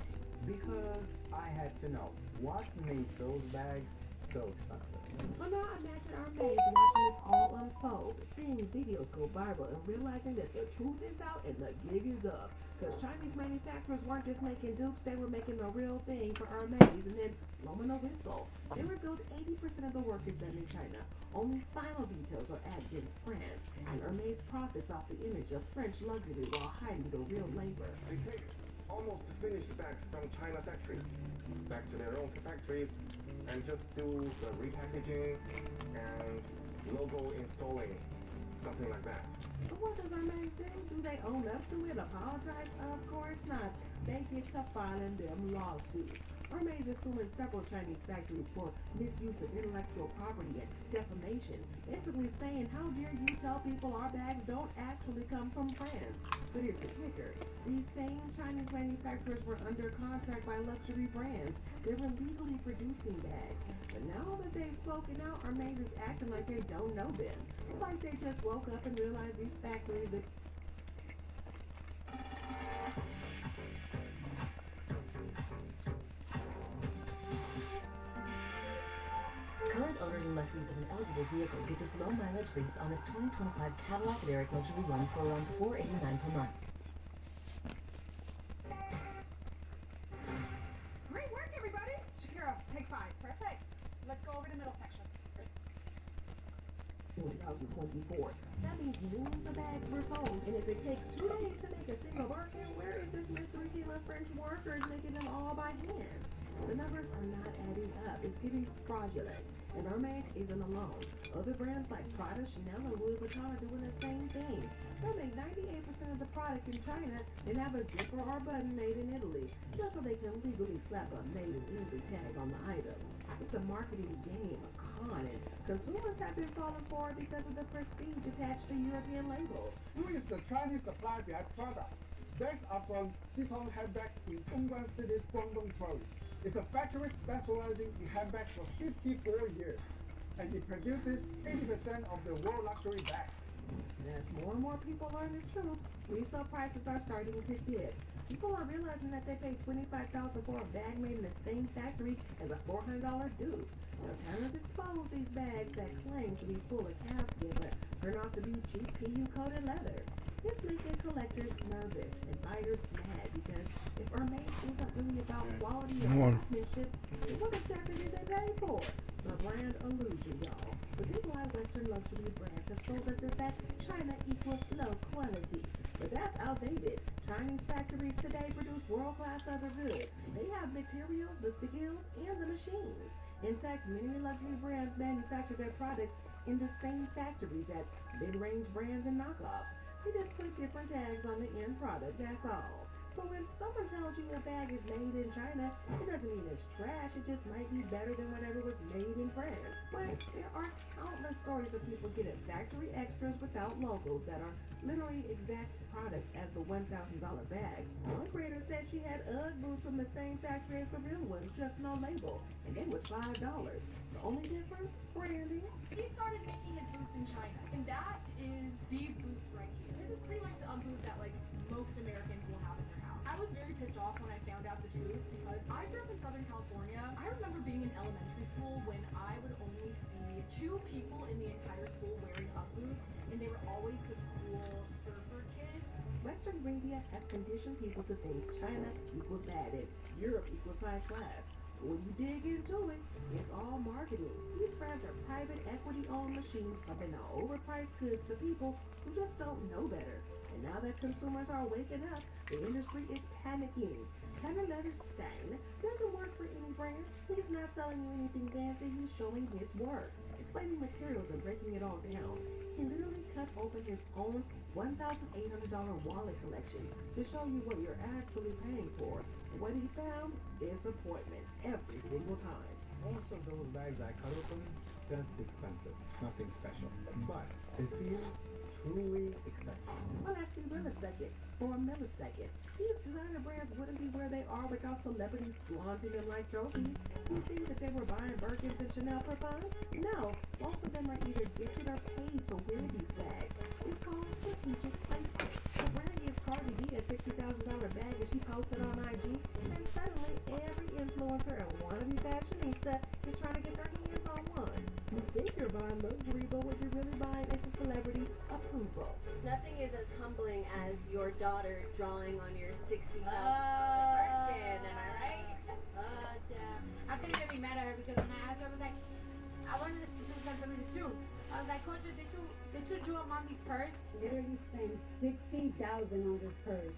Because I had to know what made those bags so expensive. So now imagine Hermes watching this all unfold, seeing videos go viral and realizing that the truth is out and the gig is up. Because Chinese manufacturers weren't just making dupes, they were making the real thing for Hermes and then blowing a whistle. They revealed 80% of the work is done in China. Only final details are added in France. And Hermes profits off the image of French luxury while hiding the real labor. They take almost finished bags from China factories back to their own factories and just do the repackaging and logo installing, something like that. So what does Hermes do? Do they own up to it? Apologize? Of course not. They get to filing them lawsuits. Hermes is suing several Chinese factories for misuse of intellectual property and defamation, basically saying, how dare you tell people our bags don't actually come from France? But here's the kicker. These same Chinese manufacturers were under contract by luxury brands. They were legally producing bags. But now that they've spoken out, Hermes is acting like they don't know them. Like they just woke up and realized these factories are... Current owners and lessees of an eligible vehicle get this low mileage lease on this 2025 Cadillac Lyric Luxury One for around $489 per month. Great work, everybody! Shakira, take 5. Perfect. Let's go over the middle section. 2024. That means millions of bags were sold, and if it takes 2 days to make a single Birkin, where is this mystery team of French workers making them all by hand? The numbers are not adding up. It's getting fraudulent. And Hermes isn't alone. Other brands like Prada, Chanel, and Louis Vuitton are doing the same thing. They'll make 98% of the product in China and have a zipper or button made in Italy, just so they can legally slap a made in Italy tag on the item. It's a marketing game, a con, and consumers have been falling for it because of the prestige attached to European labels. Who is the Chinese supplier behind Prada? Bags are from Siton Handbag in Dongguan City, Guangdong Province. It's a factory specializing in handbags for 54 years, and it produces 80% of the world luxury bags. And as more and more people learn the truth, resale prices are starting to dip. People are realizing that they pay $25,000 for a bag made in the same factory as a $400 dupe. Now, Tanner's exposed these bags that claim to be full of calfskin but turn out to be cheap PU-coated leather. It's making collectors nervous and buyers mad because if Hermes isn't really about quality or craftsmanship, then what exactly did they pay for? The brand illusion, y'all. The big wide Western luxury brands have sold us as that China equals low quality. But that's outdated. Chinese factories today produce world-class leather goods. They have materials, the skills, and the machines. In fact, many luxury brands manufacture their products in the same factories as mid-range brands and knockoffs. They just put different tags on the end product, that's all. So when someone tells you a bag is made in China, it doesn't mean it's trash, it just might be better than whatever was made in France. But there are countless stories of people getting factory extras without logos that are literally exact products as the $1,000 bags. One creator said she had UGG boots from the same factory as the real ones, just no label, and it was $5. The only difference? Branding. He started making his boots in China, and that is these boots right here. This is pretty much the UGG boot that like most Americans will have in their house. I was very pissed off when I found out the truth because I grew up in Southern California. I remember being in elementary school when I would only see 2 people in the entire school wearing UGG boots, and they were always the cool surfer kids. Western media has conditioned people to think China equals bad and Europe equals high class. When you dig into it, it's all marketing. These brands are private equity-owned machines pumping out overpriced goods to people who just don't know better. And now that consumers are waking up, the industry is panicking. Tanner Leather Stein doesn't work for any brand. He's not selling you anything fancy, he's showing his work, explaining materials and breaking it all down. He literally cut open his own $1,800 wallet collection to show you what you're actually paying for. And what he found? Disappointment every single time. Most of those bags I cut open, just expensive, nothing special, but they feel truly exceptional. Well, let's be realistic for a millisecond. These designer brands wouldn't be where they are without celebrities flaunting them like trophies. You think that they were buying Birkins and Chanel for fun? No, most of them are either gifted or paid to wear these bags. It's called strategic placement. The brand gives Cardi B a $60,000 bag that she posted on IG, and suddenly every influencer and wannabe fashionista is trying to get their hands on one. You think you're buying luxury, but what you're really buying is a celebrity approval. Nothing is as humbling as your daughter drawing on your $60,000 Birkin, am I right? Yeah. I couldn't even be mad at her because when I asked her, I was like, I wanted to do something with the shoe. I was like, Chocha, did you draw mommy's purse? Literally spent $60,000 on this purse.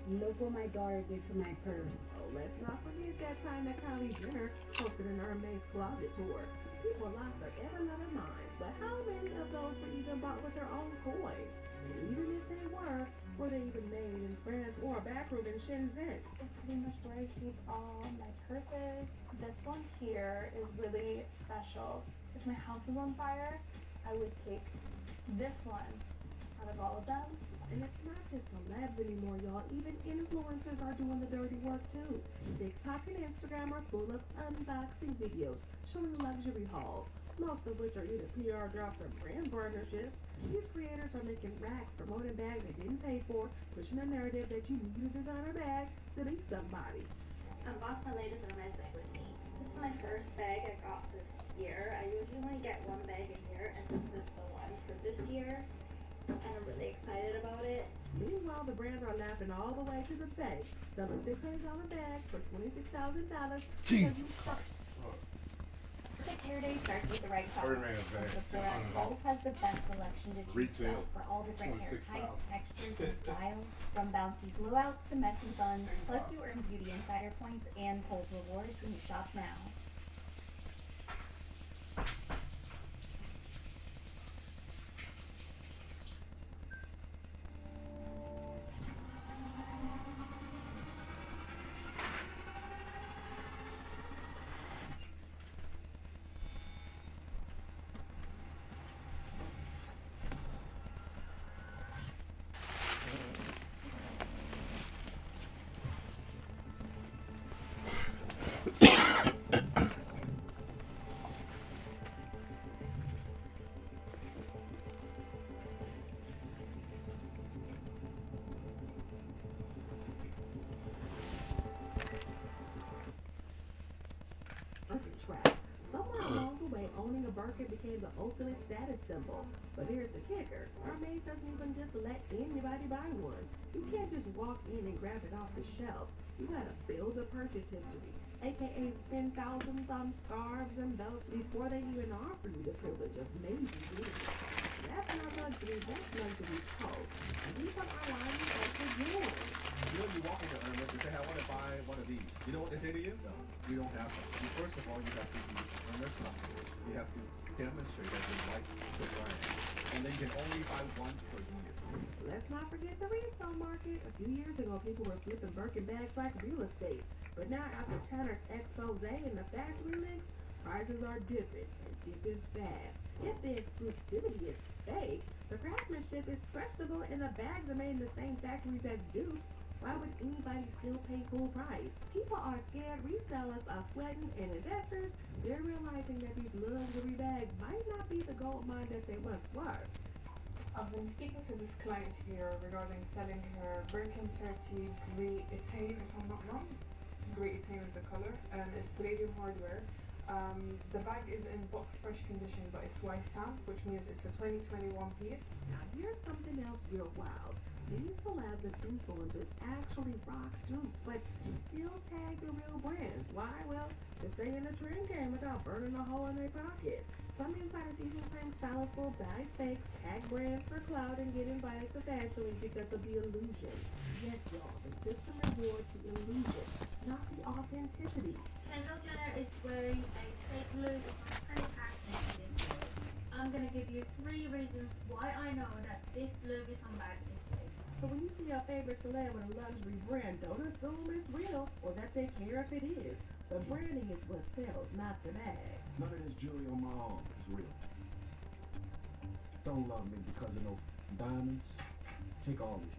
Look what my daughter did to my purse. Oh, let's not forget that time that Kylie Jenner hosted an Hermes closet tour. People lost their ever-loving minds, but how many of those were even bought with their own coin? And even if they were they even made in France or a backroom in Shenzhen? It's pretty much where I keep all my purses. This one here is really special. If my house is on fire, I would take this one out of all of them. And it's not just celebs anymore, y'all. Even influencers are doing the dirty work too. TikTok and Instagram are full of unboxing videos showing luxury hauls, most of which are either PR drops or brand partnerships. These creators are making racks promoting bags they didn't pay for, pushing a narrative that you need a designer bag to be somebody. Unbox my latest Hermes bag with me. This is my first bag I got this year. I usually only get one bag a year, and this is the one for this year. And I'm really excited about it. Meanwhile, the brands are laughing all the way to the bank, selling $600 bags for $26,000. Jesus Christ. Secure Day starts with the right Third product. man's bag, Sephora always has the best selection to choose Retail, from for all different hair 26,000. types, textures, and styles. From bouncy blowouts to messy buns, plus you earn beauty insider points and Kohl's rewards when you shop now. Somewhere along the way, owning a Birkin became the ultimate status symbol. But here's the kicker. Hermes doesn't even just let anybody buy one. You can't just walk in and grab it off the shelf. You gotta build a purchase history, aka spend thousands on scarves and belts before they even offer you the privilege of maybe getting it. That's not luxury, that's luxury code. And people are lining up for yours. You know, you walk into Hermes and say, I want to buy one of these. You know what they say to you? No, we don't have them. First of all, you have to be their customers, you have to demonstrate that they like the brand. And they can only buy once per year. Let's not forget the resale market. A few years ago, people were flipping Birkin bags like real estate. But now, after Tanner's expose and the factory links, prices are dipping and dipping fast. If the exclusivity is fake, the craftsmanship is questionable, and the bags are made in the same factories as dupes, why would anybody still pay full price? People are scared, resellers are sweating, and investors, they're realizing that these luxury bags might not be the gold mine that they once were. I've been speaking to this client here regarding selling her Birkin 30 Grey Etain, if I'm not wrong. Grey Etain is the color, and it's palladium hardware. The bag is in box fresh condition, but it's Y stamp, which means it's a 2021 piece. Now here's something else real wild. Many celebs and influencers actually rock dupes, but still tag the real brands. Why? Well, to stay in the trend game without burning a hole in their pocket. Some insiders even claim stylists will buy fakes, tag brands for clout, and get invited to fashion week because of the illusion. Yes, y'all, the system rewards the illusion, not the authenticity. Kendall Jenner is wearing a fake Louis Vuitton penny pack. I'm gonna give you 3 reasons why I know that this Louis Vuitton bag is fake. So when you see your favorite celeb with a luxury brand, don't assume it's real or that they care if it is. The branding is what sells, not the bag. None of this jewelry on my arm is real. Don't love me because of no diamonds. Take all this.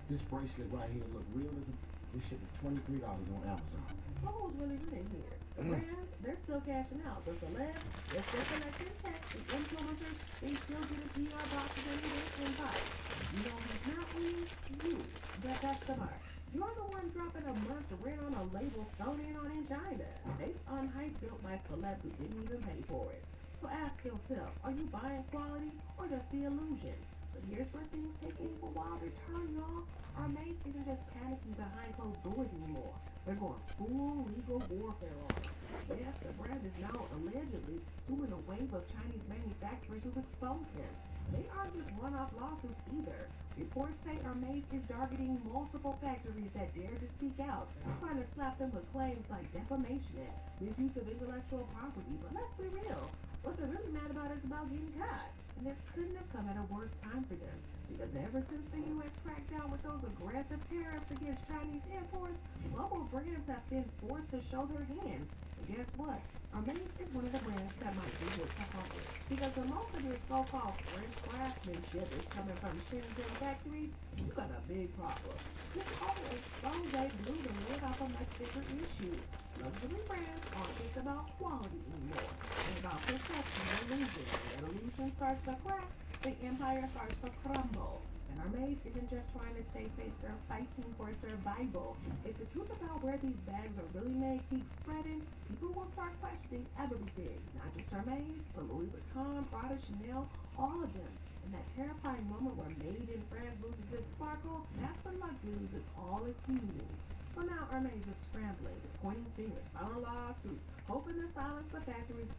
This bracelet right here look real as a... This shit is $23 on Amazon. So who's really winning here? The brands, they're still cashing out. The celebs, they're still collecting checks. The influencers, they still get a PR boxes and their invites. You know who's not winning? You, the customer. You're the one dropping a month's rent on a label sewn in on in China, based on hype built by celebs who didn't even pay for it. So ask yourself, are you buying quality or just the illusion? But here's where things take a wild return, y'all. Our mates isn't just panicking behind closed doors anymore. They're going full legal warfare on it. Yes, the brand is now allegedly suing a wave of Chinese manufacturers who've exposed them. They aren't just one-off lawsuits either. Reports say Hermes is targeting multiple factories that dare to speak out, trying to slap them with claims like defamation and misuse of intellectual property. But let's be real, what they're really mad about is about getting caught. And this couldn't have come at a worse time for them, because ever since the U.S. cracked down with those aggressive tariffs against Chinese imports, global brands have been forced to show their hand. And guess what? Hermes is one of the brands that might be hit the hardest, because when most of your so-called French craftsmanship is coming from Shenzhen factories, you got a big problem. This whole expose blew the lid off a much bigger issue. Luxury brands aren't just about quality anymore. They're about perfection and illusion. When that illusion starts to crack, the empire starts to crumble. And Hermes isn't just trying to save face, they're fighting for survival. If the truth about where these bags are really made keeps spreading, people will start questioning everything. Not just Hermes, but Louis Vuitton, Prada, Chanel, all of them. And that terrifying moment where made in France loses its sparkle, that's when luck loses all its meaning. So now Hermes is scrambling, pointing fingers, filing lawsuits, hoping to silence the factories.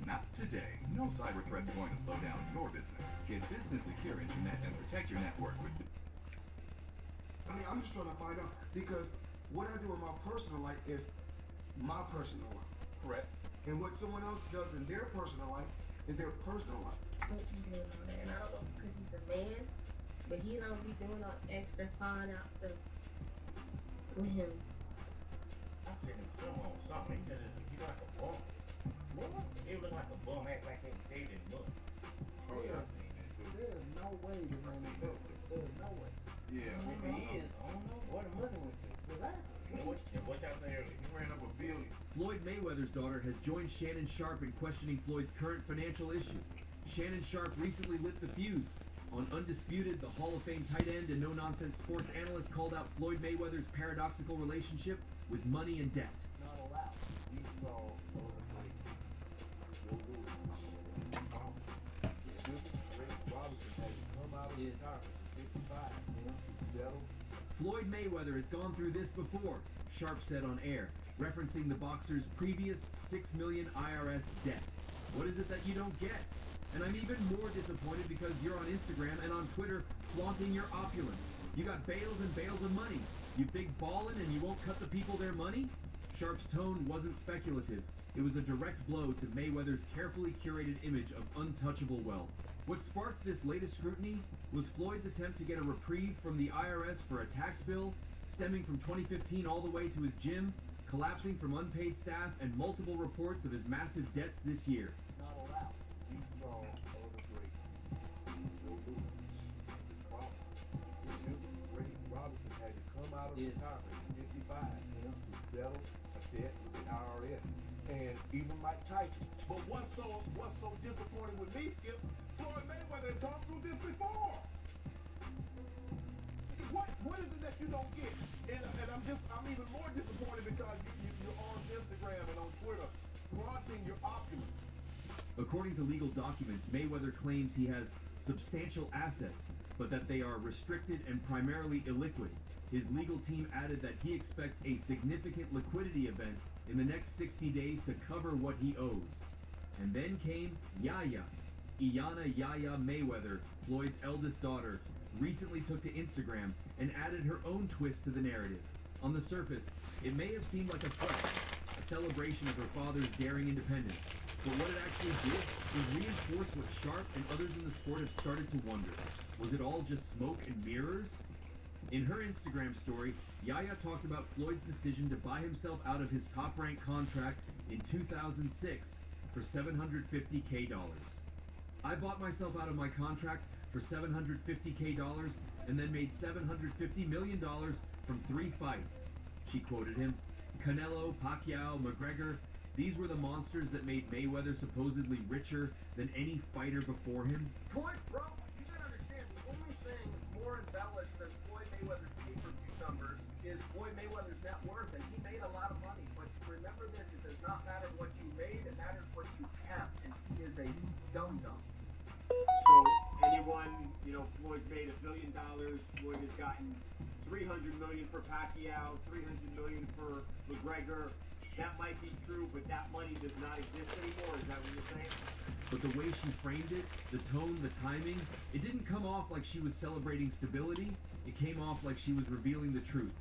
Not today. No cyber threats are going to slow down your business. Get business secure internet and protect your network with... I mean, I'm just trying to find out, because what I do in my personal life is my personal life. Correct. And what someone else does in their personal life is their personal life. What you doing on that? And I don't know because he's a man, but he don't be doing all extra fine out stuff with him. I said, come on, something. He like a bum. What? He look like a bum, act like they dated book. Oh, yeah. There's no way this man is broke. There's no way. Yeah. If he is, I don't know where the money went to. What y'all say earlier? He ran up $1 billion. Floyd Mayweather's daughter has joined Shannon Sharpe in questioning Floyd's current financial issue. Shannon Sharpe recently lit the fuse. On Undisputed, the Hall of Fame tight end and no-nonsense sports analyst called out Floyd Mayweather's paradoxical relationship with money and debt. Not allowed. We saw Floyd Mayweather has gone through this before, Sharpe said on air, referencing the boxer's previous $6 million IRS debt. What is it that you don't get? And I'm even more disappointed because you're on Instagram and on Twitter flaunting your opulence. You got bales and bales of money. You big ballin' and you won't cut the people their money? Sharp's tone wasn't speculative. It was a direct blow to Mayweather's carefully curated image of untouchable wealth. What sparked this latest scrutiny was Floyd's attempt to get a reprieve from the IRS for a tax bill stemming from 2015 all the way to his gym, collapsing from unpaid staff, and multiple reports of his massive debts this year. Not allowed. You saw order break. No movement. Wow. Ray Robinson had to come out of retirement at 55 to settle a debt with the IRS. And even Mike Tyson. But what's so disappointing with me, Skip? Floyd Mayweather has gone through this before. What is it that you don't get? And I'm even more disappointed because you're on Instagram and on Twitter flaunting your opulence. According to legal documents, Mayweather claims he has substantial assets, but that they are restricted and primarily illiquid. His legal team added that he expects a significant liquidity event in the next 60 days to cover what he owes. And then came Yaya. Iyanna Yaya Mayweather, Floyd's eldest daughter, recently took to Instagram and added her own twist to the narrative. On the surface, it may have seemed like a flex, a celebration of her father's daring independence, but what it actually did was reinforce what Sharp and others in the sport have started to wonder. Was it all just smoke and mirrors? In her Instagram story, Yaya talked about Floyd's decision to buy himself out of his top-ranked contract in 2006 for $750K. I bought myself out of my contract for $750K and then made $750 million from 3 fights. She quoted him. Canelo, Pacquiao, McGregor, these were the monsters that made Mayweather supposedly richer than any fighter before him. Floyd, bro, you gotta understand, the only thing more embellished than Floyd Mayweather's pay-per-view numbers is Floyd Mayweather's net worth, and he made a lot of money. But remember this, it does not matter what you made, it matters what you kept, and he is a dum-dum. So anyone, Floyd's made $1 billion. Floyd has gotten $300 million for Pacquiao, $300 million for McGregor. That might be true, but that money does not exist anymore. Is that what you're saying? But the way she framed it, the tone, the timing, it didn't come off like she was celebrating stability. It came off like she was revealing the truth.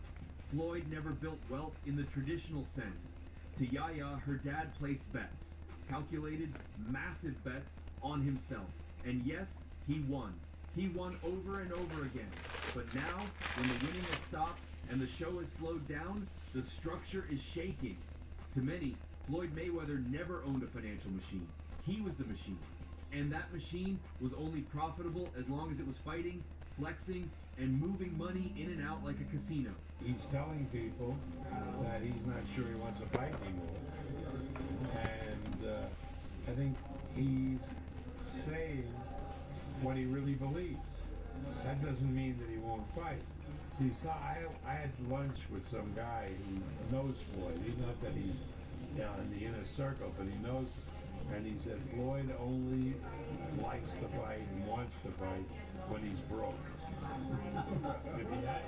Floyd never built wealth in the traditional sense. To Yaya, her dad placed bets, calculated, massive bets on himself. And yes, he won. He won over and over again. But now, when the winning has stopped and the show has slowed down, the structure is shaking. To many, Floyd Mayweather never owned a financial machine. He was the machine. And that machine was only profitable as long as it was fighting, flexing, and moving money in and out like a casino. He's telling people that he's not sure he wants to fight anymore. And I think he's saying what he really believes. That doesn't mean that he won't fight. See, so I had lunch with some guy who knows Floyd. He's not that he's down in the inner circle, but he knows. And he said Floyd only likes to fight and wants to fight when he's broke.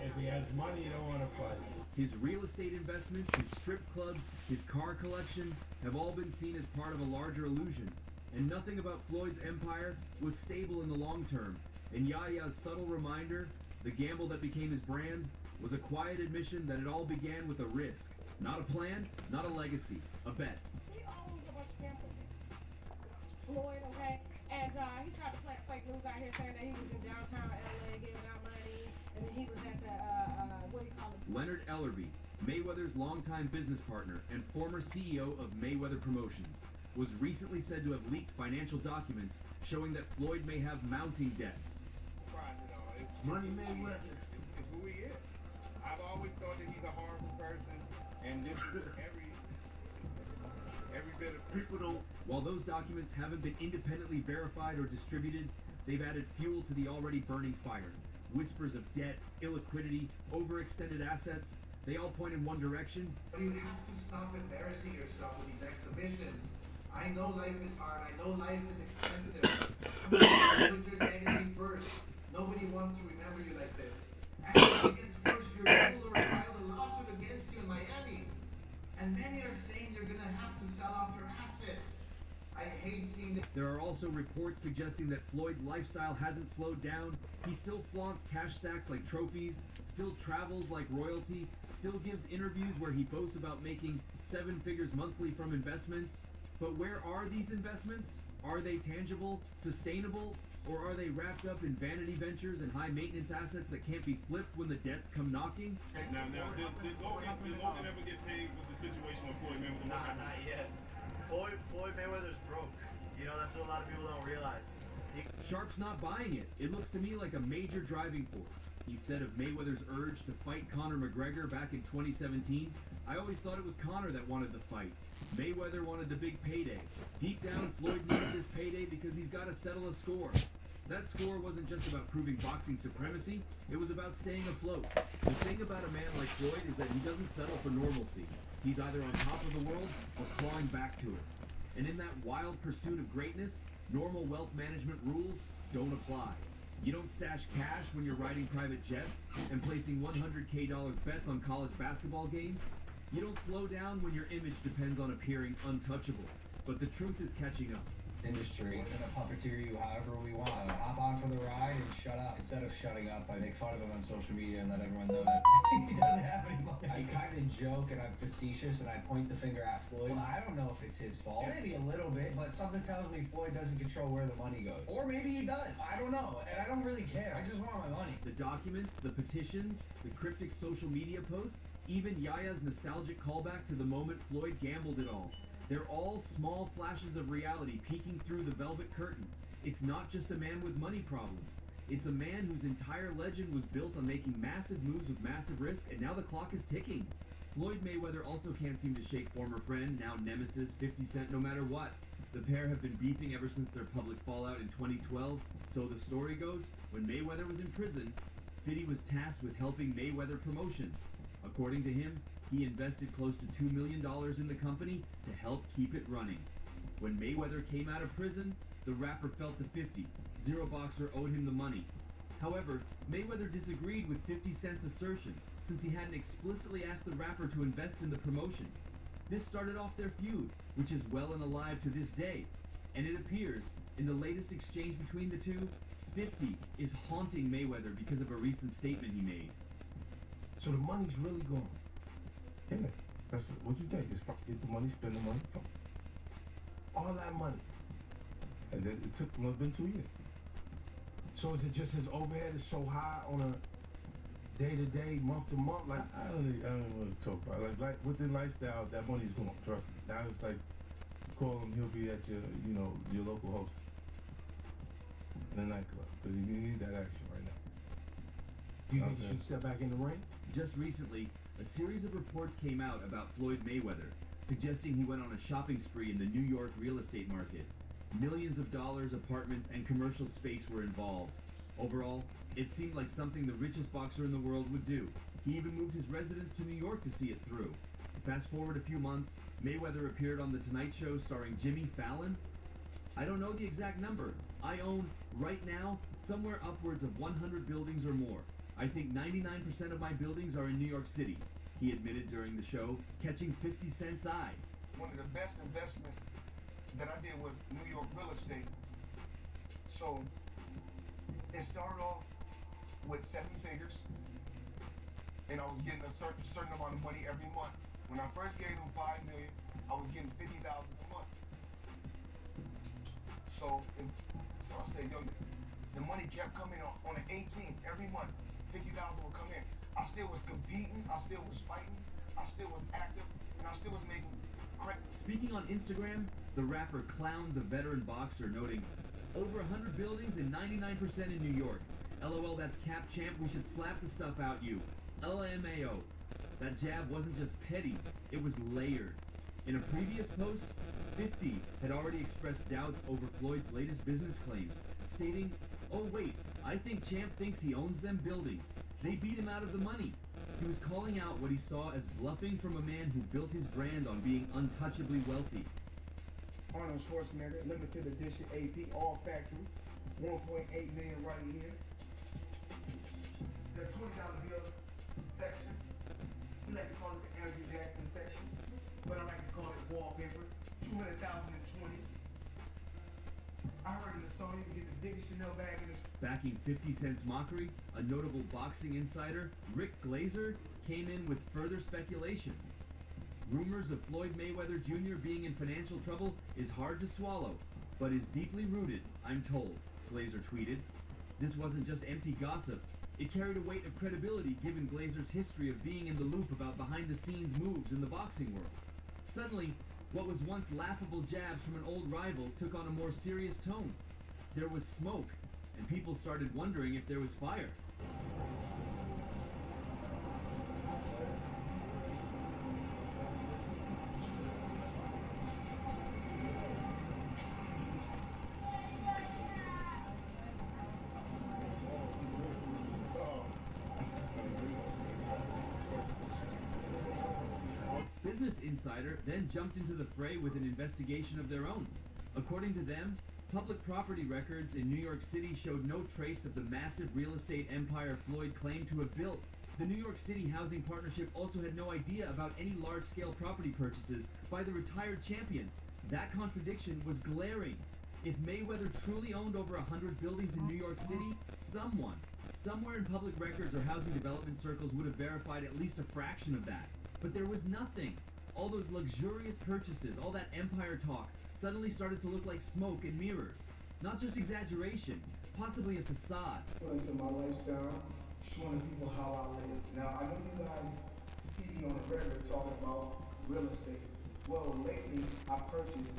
If he has money, he don't want to fight. His real estate investments, his strip clubs, his car collection have all been seen as part of a larger illusion. And nothing about Floyd's empire was stable in the long term. And Yaya's subtle reminder, the gamble that became his brand, was a quiet admission that it all began with a risk. Not a plan, not a legacy, a bet. He owns a bunch of gambling. Floyd, okay? And he tried to plant fake news out here saying that he was in downtown LA giving out money, and then he was at the, what do you call it? Leonard Ellerby, Mayweather's longtime business partner and former CEO of Mayweather Promotions, was recently said to have leaked financial documents showing that Floyd may have mounting debts. Money Mayweather. It's who he is. I've always thought that he's a horrible person, and this is every bit of people don't. While those documents haven't been independently verified or distributed, they've added fuel to the already burning fire. Whispers of debt, illiquidity, overextended assets, they all point in one direction. You have to stop embarrassing yourself with these exhibitions. I know life is hard. I know life is expensive. Put your legacy first. Nobody wants to remember you like this. Actually, it gets worse. Your ruler filed a lawsuit against you in Miami. And many are saying you're going to have to sell off your assets. I hate seeing that. There are also reports suggesting that Floyd's lifestyle hasn't slowed down. He still flaunts cash stacks like trophies, still travels like royalty, still gives interviews where he boasts about making 7 figures monthly from investments. But where are these investments? Are they tangible, sustainable, or are they wrapped up in vanity ventures and high maintenance assets that can't be flipped when the debts come knocking? Now, did Logan ever get paid with the situation with Floyd Mayweather? Nah, not yet. Floyd Mayweather's broke. You know, that's what a lot of people don't realize. Sharp's not buying it. It looks to me like a major driving force. He said of Mayweather's urge to fight Conor McGregor back in 2017, I always thought it was Conor that wanted the fight. Mayweather wanted the big payday. Deep down, Floyd needed this payday because he's got to settle a score. That score wasn't just about proving boxing supremacy, it was about staying afloat. The thing about a man like Floyd is that he doesn't settle for normalcy. He's either on top of the world or clawing back to it. And in that wild pursuit of greatness, normal wealth management rules don't apply. You don't stash cash when you're riding private jets and placing $100K bets on college basketball games. You don't slow down when your image depends on appearing untouchable. But the truth is catching up. Industry. We're gonna puppeteer you however we want. Hop on for the ride and shut up. Instead of shutting up, I make fun of him on social media and let everyone know that he doesn't have any money. I kind of joke and I'm facetious and I point the finger at Floyd. Well, I don't know if it's his fault. Maybe a little bit, but something tells me Floyd doesn't control where the money goes. Or maybe he does. I don't know, and I don't really care. I just want my money. The documents, the petitions, the cryptic social media posts, even Yaya's nostalgic callback to the moment Floyd gambled it all. They're all small flashes of reality peeking through the velvet curtain. It's not just a man with money problems. It's a man whose entire legend was built on making massive moves with massive risk, and now the clock is ticking. Floyd Mayweather also can't seem to shake former friend, now nemesis, 50 Cent, no matter what. The pair have been beefing ever since their public fallout in 2012. So the story goes, when Mayweather was in prison, Fiddy was tasked with helping Mayweather Promotions. According to him, he invested close to $2 million in the company to help keep it running. When Mayweather came out of prison, the rapper felt the 50. Zero Boxer owed him the money. However, Mayweather disagreed with 50 Cent's assertion, since he hadn't explicitly asked the rapper to invest in the promotion. This started off their feud, which is well and alive to this day. And it appears, in the latest exchange between the two, 50 is haunting Mayweather because of a recent statement he made. So the money's really gone. Yeah, that's what you think. It's get the money, spend the money. All that money. And then it took, well, it's been 2 years. So is it just his overhead is so high on a day-to-day, month-to-month? Like I don't even want to talk about it. Like within lifestyle, that money's gone. Trust me. Now it's like you call him, he'll be at your, your local host in a nightclub because you need that action right now. Do you think he should step back in the ring? Just recently, a series of reports came out about Floyd Mayweather, suggesting he went on a shopping spree in the New York real estate market. Millions of dollars, apartments, and commercial space were involved. Overall, it seemed like something the richest boxer in the world would do. He even moved his residence to New York to see it through. Fast forward a few months, Mayweather appeared on The Tonight Show starring Jimmy Fallon. I don't know the exact number. I own, right now, somewhere upwards of 100 buildings or more. I think 99% of my buildings are in New York City, he admitted during the show, catching 50 Cent's eye. One of the best investments that I did was New York real estate. So it started off with 7 figures, and I was getting a certain amount of money every month. When I first gave them $5 million, I was getting $50,000 a month. So I said, yo, the money kept coming on the 18th every month. 50,000 would come in. I still was competing, I still was fighting, I still was active, and I still was making credit. Speaking on Instagram, the rapper clowned the veteran boxer, noting, over 100 buildings and 99% in New York. LOL, that's Cap Champ, we should slap the stuff out you. LMAO. That jab wasn't just petty, it was layered. In a previous post, 50 had already expressed doubts over Floyd's latest business claims, stating, oh wait, I think Champ thinks he owns them buildings. They beat him out of the money. He was calling out what he saw as bluffing from a man who built his brand on being untouchably wealthy. Arnold Schwarzenegger, limited edition AP, all factory, 1.8 million right here. The $20 bill section, we like to call it the Andrew Jackson section, but I like to call it wallpaper, 200,000 in 20s. I I heard in the song you can get the biggest Chanel bag in the Backing 50 Cent's mockery, a notable boxing insider, Rick Glazer, came in with further speculation. Rumors of Floyd Mayweather Jr. being in financial trouble is hard to swallow, but is deeply rooted, I'm told, Glazer tweeted. This wasn't just empty gossip. It carried a weight of credibility given Glazer's history of being in the loop about behind-the-scenes moves in the boxing world. Suddenly, what was once laughable jabs from an old rival took on a more serious tone. There was smoke, and people started wondering if there was fire. Business Insider then jumped into the fray with an investigation of their own. According to them, public property records in New York City showed no trace of the massive real estate empire Floyd claimed to have built. The New York City Housing Partnership also had no idea about any large-scale property purchases by the retired champion. That contradiction was glaring. If Mayweather truly owned over 100 buildings in New York City, someone, somewhere in public records or housing development circles would have verified at least a fraction of that. But there was nothing. All those luxurious purchases, all that empire talk, suddenly started to look like smoke and mirrors. Not just exaggeration, possibly a facade. Into my lifestyle, showing people how I live. Now, I know you guys see me on the regular talking about real estate. Well, lately, I purchased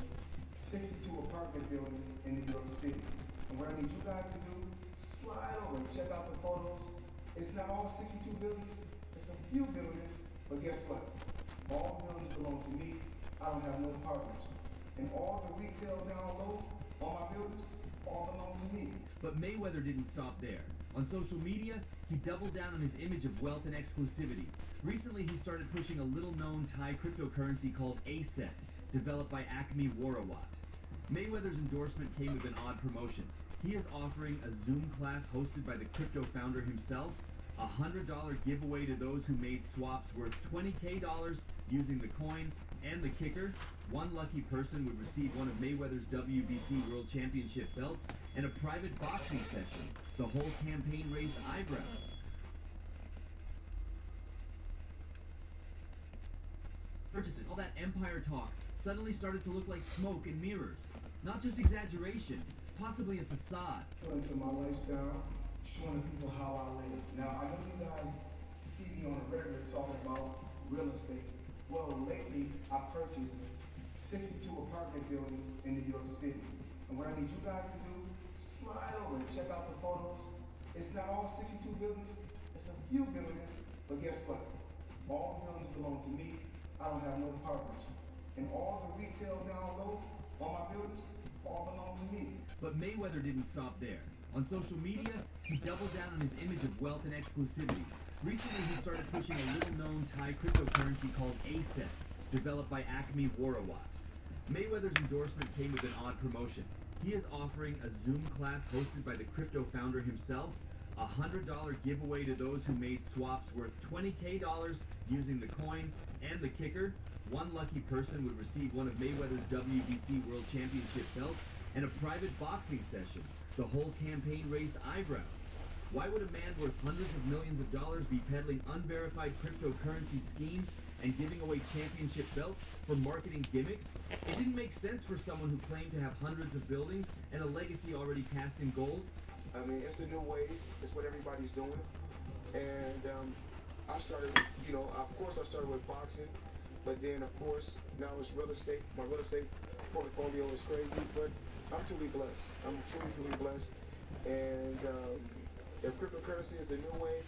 62 apartment buildings in New York City. And what I need you guys to do, slide over and check out the photos. It's not all 62 buildings, it's a few buildings, but guess what? All buildings belong to me. I don't have no partners. And all the retail down low on my buildings all belong to me. But Mayweather didn't stop there. On social media, he doubled down on his image of wealth and exclusivity. Recently, he started pushing a little-known Thai cryptocurrency called ASET, developed by Acme Warawat. Mayweather's endorsement came with an odd promotion. He is offering a Zoom class hosted by the crypto founder himself, a $100 giveaway to those who made swaps worth $20K using the coin, and the kicker, one lucky person would receive one of Mayweather's WBC World Championship belts and a private boxing session. The whole campaign raised eyebrows. Purchases, all that empire talk, suddenly started to look like smoke and mirrors. Not just exaggeration, possibly a facade. Into my lifestyle, showing people how I live. Now, I know you guys see me on the regular talking about real estate. Well, lately, I purchased 62 apartment buildings in New York City. And what I need you guys to do, slide over and check out the photos. It's not all 62 buildings, it's a few buildings, but guess what? All buildings belong to me. I don't have no partners. And all the retail down low on my buildings all belong to me. But Mayweather didn't stop there. On social media, he doubled down on his image of wealth and exclusivity. Recently, he started pushing a little-known Thai cryptocurrency called ASET, developed by Acme Warawat. Mayweather's endorsement came with an odd promotion. He is offering a Zoom class hosted by the crypto founder himself, a $100 giveaway to those who made swaps worth $20K using the coin, and the kicker, one lucky person would receive one of Mayweather's WBC World Championship belts and a private boxing session. The whole campaign raised eyebrows. Why would a man worth hundreds of millions of dollars be peddling unverified cryptocurrency schemes and giving away championship belts for marketing gimmicks? It didn't make sense for someone who claimed to have hundreds of buildings and a legacy already cast in gold. I mean, it's the new wave. It's what everybody's doing. And I started, of course I started with boxing, but then of course now it's real estate. My real estate portfolio is crazy, but I'm truly blessed. I'm truly blessed. And if cryptocurrency is the new wave,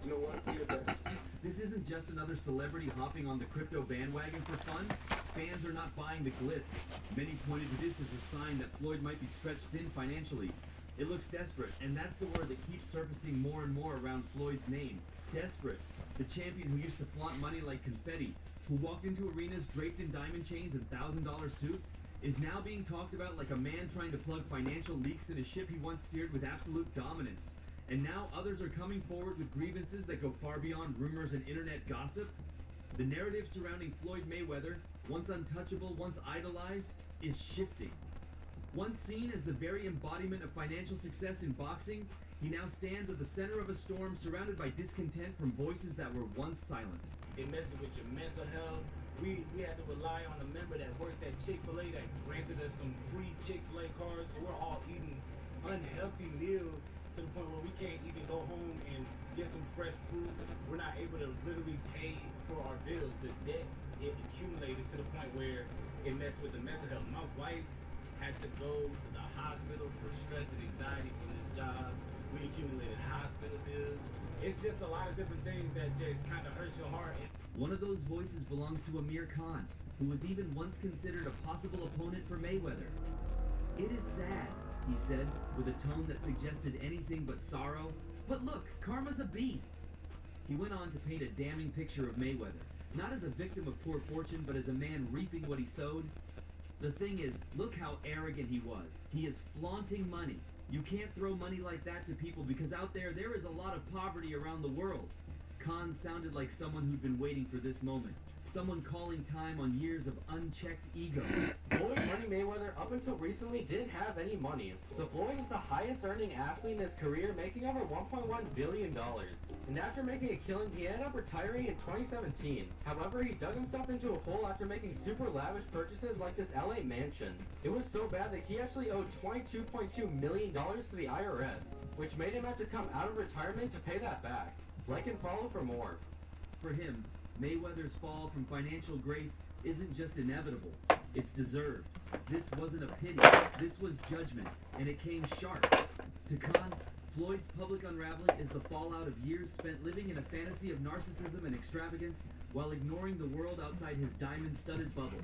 you know what? Be the best. This isn't just another celebrity hopping on the crypto bandwagon for fun. Fans are not buying the glitz. Many pointed to this as a sign that Floyd might be stretched thin financially. It looks desperate, and that's the word that keeps surfacing more and more around Floyd's name. Desperate. The champion who used to flaunt money like confetti, who walked into arenas draped in diamond chains and $1,000 suits, is now being talked about like a man trying to plug financial leaks in a ship he once steered with absolute dominance. And now others are coming forward with grievances that go far beyond rumors and internet gossip. The narrative surrounding Floyd Mayweather, once untouchable, once idolized, is shifting. Once seen as the very embodiment of financial success in boxing, he now stands at the center of a storm surrounded by discontent from voices that were once silent. It messes with your mental health. We had to rely on a member that worked at Chick-fil-A that granted us some free Chick-fil-A cards, so we're all eating unhealthy meals to the point where we can't even go home and get some fresh fruit. We're not able to literally pay for our bills. The debt, it accumulated to the point where it messed with the mental health. My wife had to go to the hospital for stress and anxiety from this job. We accumulated hospital bills. It's just a lot of different things that just kind of hurts your heart. One of those voices belongs to Amir Khan, who was even once considered a possible opponent for Mayweather. It is sad, he said, with a tone that suggested anything but sorrow. But look, karma's a bee. He went on to paint a damning picture of Mayweather, not as a victim of poor fortune, but as a man reaping what he sowed. The thing is, look how arrogant he was. He is flaunting money. You can't throw money like that to people because out there is a lot of poverty around the world. Khan sounded like someone who'd been waiting for this moment. Someone calling time on years of unchecked ego. Floyd Money Mayweather up until recently didn't have any money, so Floyd is the highest earning athlete in his career, making over $1.1 billion. And after making a killing, he ended up retiring in 2017. However, he dug himself into a hole after making super lavish purchases like this LA mansion. It was so bad that he actually owed $22.2 million to the IRS, which made him have to come out of retirement to pay that back. Like and follow for more. For him, Mayweather's fall from financial grace isn't just inevitable, it's deserved. This wasn't a pity, this was judgment, and it came sharp. To Khan, Floyd's public unraveling is the fallout of years spent living in a fantasy of narcissism and extravagance while ignoring the world outside his diamond-studded bubble.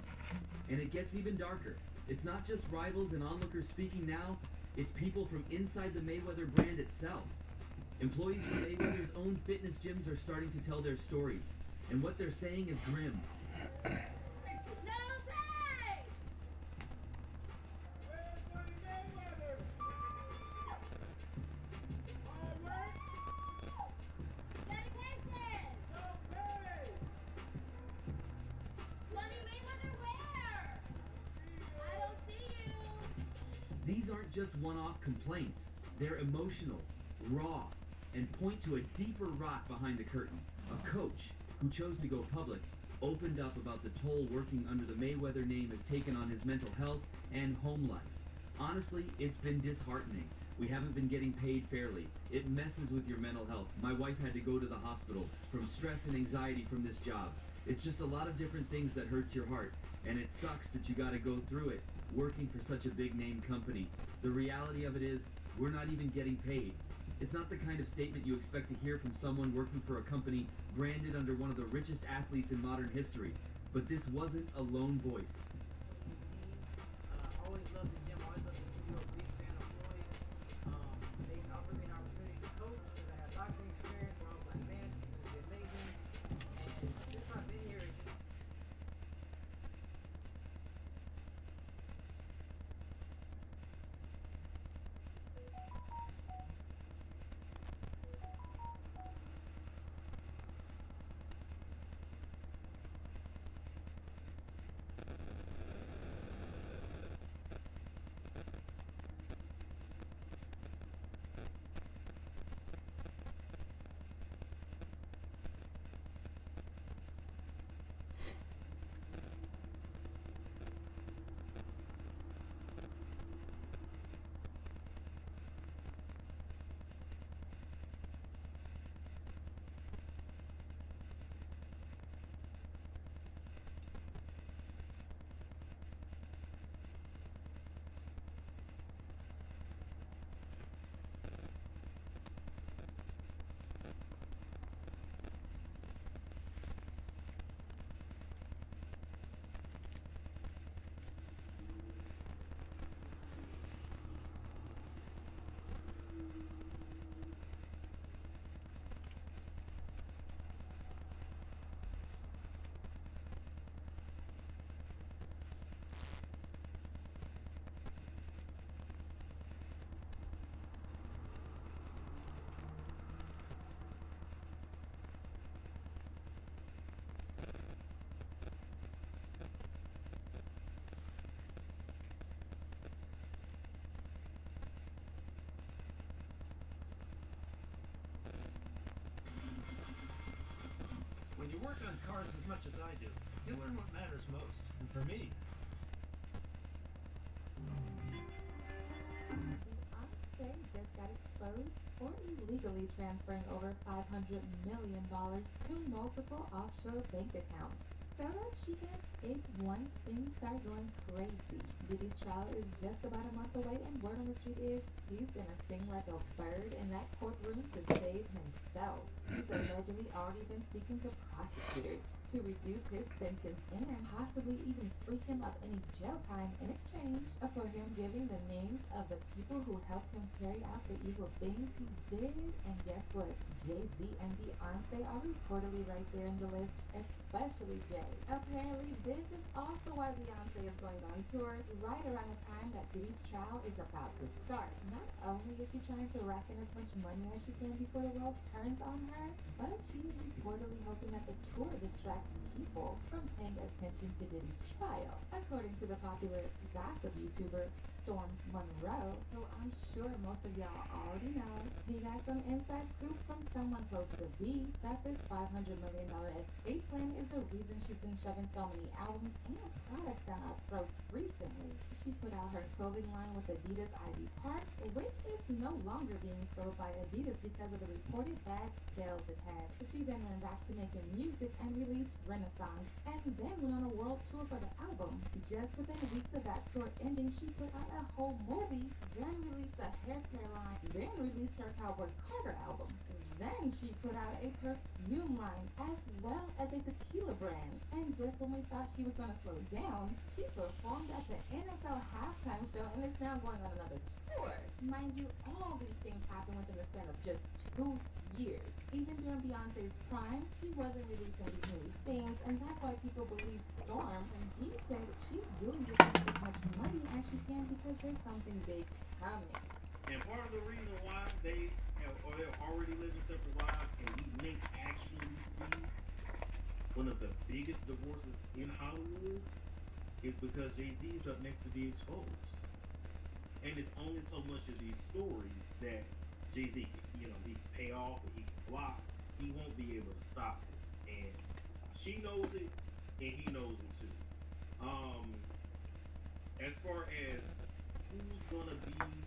And it gets even darker. It's not just rivals and onlookers speaking now, it's people from inside the Mayweather brand itself. Employees from Mayweather's own fitness gyms are starting to tell their stories, and what they're saying is grim. These aren't just one-off complaints. They're emotional, raw, and point to a deeper rot behind the curtain. A coach who chose to go public opened up about the toll working under the Mayweather name has taken on his mental health and home life. Honestly, it's been disheartening. We haven't been getting paid fairly. It messes with your mental health. My wife had to go to the hospital from stress and anxiety from this job. It's just a lot of different things that hurts your heart, and it sucks that you gotta go through it working for such a big name company. The reality of it is, we're not even getting paid. It's not the kind of statement you expect to hear from someone working for a company branded under one of the richest athletes in modern history. But this wasn't a lone voice. Always loved the gym, always loved the studio, big fan of Floyd. They offered me an opportunity to coach because I had boxing experience when I was like, man, this is amazing. And since I've been here, it's just on cars as much as I do. You learn what matters most. And for me, Beyonce just got exposed for illegally transferring over $500 million to multiple offshore bank accounts so that she can escape once things start going crazy. Diddy's trial is just about a month away, and word on the street is he's gonna sing like a bird in that courtroom to save himself. He's allegedly already been speaking to prosecutors to reduce his sentence and possibly even free him of any jail time in exchange for him giving the names of the people who helped him carry out the evil things he did. And guess what? Jay-Z and Beyonce are reportedly right there in the list, especially Jay. Apparently, this is also why Beyonce is going on tour right around the time that Diddy's trial is about to start. Not only is she trying to rack in as much money as she can before the world turns on her, but she's reportedly hoping that the tour distracts people from paying attention to Diddy's trial. According to the popular gossip YouTuber Storm Monroe, who I'm sure most of y'all already know, he got some inside scoop from someone close to B that this $500 million escape plan is the reason she's been shoving so many albums and products down our throats recently. She put out her clothing line with Adidas Ivy Park, which is no longer being sold by Adidas because of the reported bad sales it had. She then went back to making music and released Renaissance, and then went on a world tour for the album. Just within weeks of that tour ending, she put out a whole movie, then released a hair care line, then released her Cowboy Carter album. Then she put out a perfume line as well as a tequila brand. And just when we thought she was going to slow down, she performed at the NFL halftime show and is now going on another tour. Mind you, all these things happened within the span of just 2 years. Even during Beyonce's prime, she wasn't releasing these new things, and that's why people believe Storm when he said she's doing this to make as much money as she can because there's something big coming. And part of the reason why they they're already living separate lives, and we may actually see one of the biggest divorces in Hollywood, is because Jay-Z is up next to be exposed. And it's only so much of these stories that Jay-Z can, he can pay off or he can block. He won't be able to stop this. And she knows it, and he knows it too. As far as who's gonna be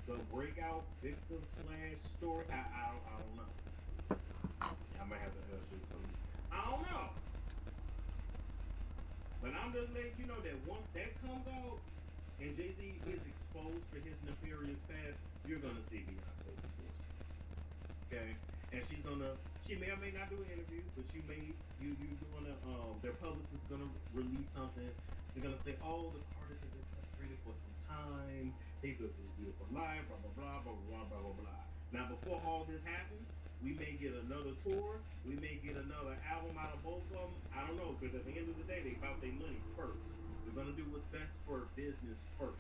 the breakout victim / story, I don't know. I might have to ask you something. I don't know. But I'm just letting you know that once that comes out and Jay-Z is exposed for his nefarious past, you're gonna see Beyonce divorce. Okay? And she may or may not do an interview, but their publicist is gonna release something. They're gonna say, oh, the Carters have been separated for some time. They built this beautiful life, blah, blah, blah, blah, blah, blah, blah, blah. Now, before all this happens, we may get another tour. We may get another album out of both of them. I don't know, because at the end of the day, they about their money first. We're going to do what's best for business first.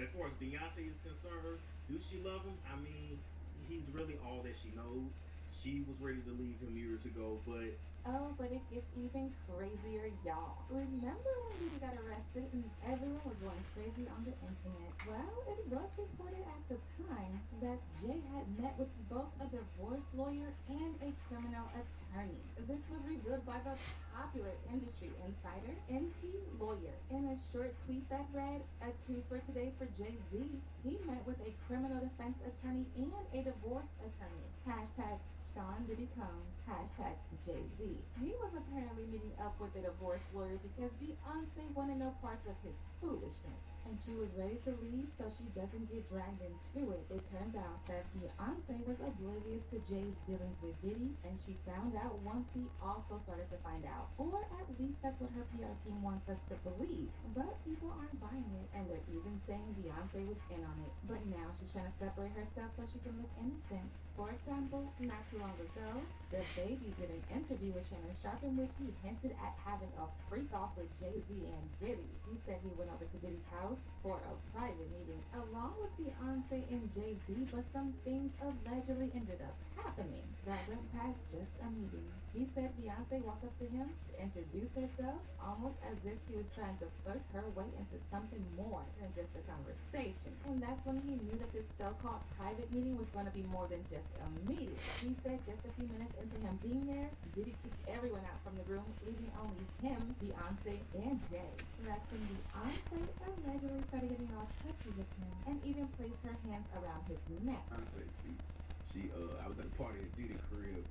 As far as Beyonce is concerned, do she love him? I mean, he's really all that she knows. She was ready to leave him years ago, but... Oh, but it gets even crazier, y'all. Remember when Diddy got arrested and everyone was going crazy on the internet? Well, it was reported at the time that Jay had met with both a divorce lawyer and a criminal attorney. This was revealed by the popular industry insider, NT Lawyer. In a short tweet that read, "A tweet for today for Jay-Z. He met with a criminal defense attorney and a divorce attorney. Hashtag Sean Diddy Combs, hashtag Jay-Z. He was apparently meeting up with a divorce lawyer because Beyonce wanted no parts of his foolishness, and she was ready to leave so she doesn't get dragged into it. It turns out that Beyonce was oblivious to Jay's dealings with Diddy, and she found out once we also started to find out. Or at least that's what her PR team wants us to believe. But people aren't buying it, and they're even saying Beyonce was in on it. But now she's trying to separate herself so she can look innocent. For example, not too long ago, the baby did an interview with Shannon Sharpe in which he hinted at having a freak-off with Jay-Z and Diddy. He said he went over to Diddy's house for a private meeting along with Beyonce and Jay-Z, but some things allegedly ended up happening that went past just a meeting. He said Beyonce walked up to him to introduce herself, almost as if she was trying to flirt her way into something more than just a conversation. And that's when he knew that this so-called private meeting was going to be more than just a meeting. He said said just a few minutes into him being there, Diddy kicked everyone out from the room, leaving only him, Beyonce, and Jay. That's when Beyonce allegedly started getting all touchy with him and even placed her hands around his neck. Beyonce, I was at a party at Diddy crib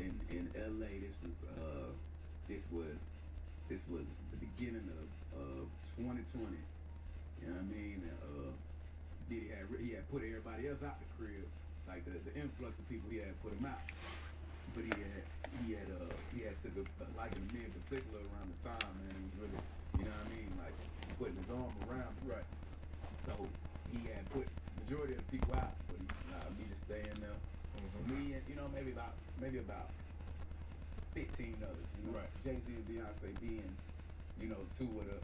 in LA. This was the beginning of 2020. You know what I mean? Diddy had put everybody else out the crib, like the influx of people, he had put them out. But he had took a liking to me in particular around the time, man. It was really, you know what I mean, like putting his arm around me. Right. So he had put majority of the people out, but he allowed me to stay in there. Me and maybe about 15 others. You know, right. Jay-Z and Beyonce being, two of the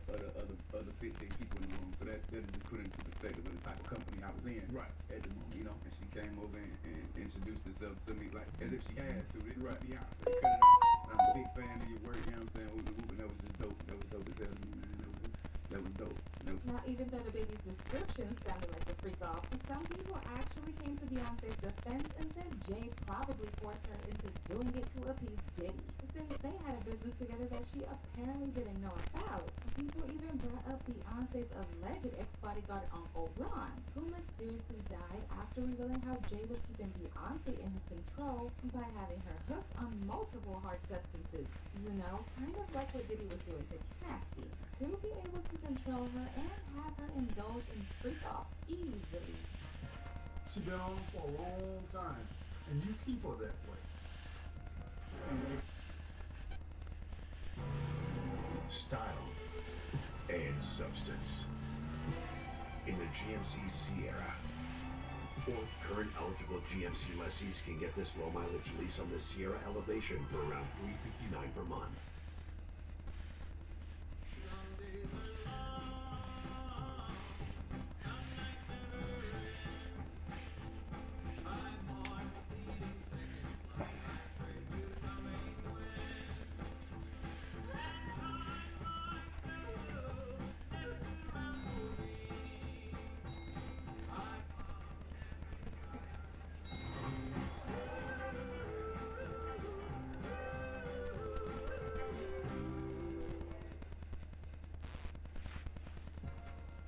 other 15 people in the room. So that just put into perspective of the type of company I was in. Right. At the moment, and she came over and introduced herself to me like as if she had to. Right. Beyonce, cut it out. I'm a big fan of your work. You know what I'm saying? And that was just dope. That was dope as hell to me, man. That was dope. Now, even though the baby's description sounded like a freak off, some people actually came to Beyonce's defense and said Jay probably forced her into doing it to appease Diddy, since they had a business together that she apparently didn't know about. People even brought up Beyonce's alleged ex-bodyguard Uncle Ron, who mysteriously died after revealing how Jay was keeping Beyonce in his control by having her hooked on multiple hard substances. Kind of like what Diddy was doing to Cassie, to be able to control her and have her indulge in freak-offs easily. She been on for a long time, and you keep her that way. Style and substance. In the GMC Sierra. Or current eligible GMC lessees can get this low mileage lease on the Sierra Elevation for around $359 per month.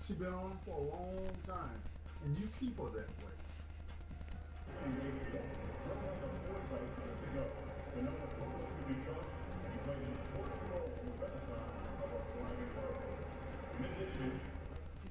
She been on for a long time, and you keep her that way.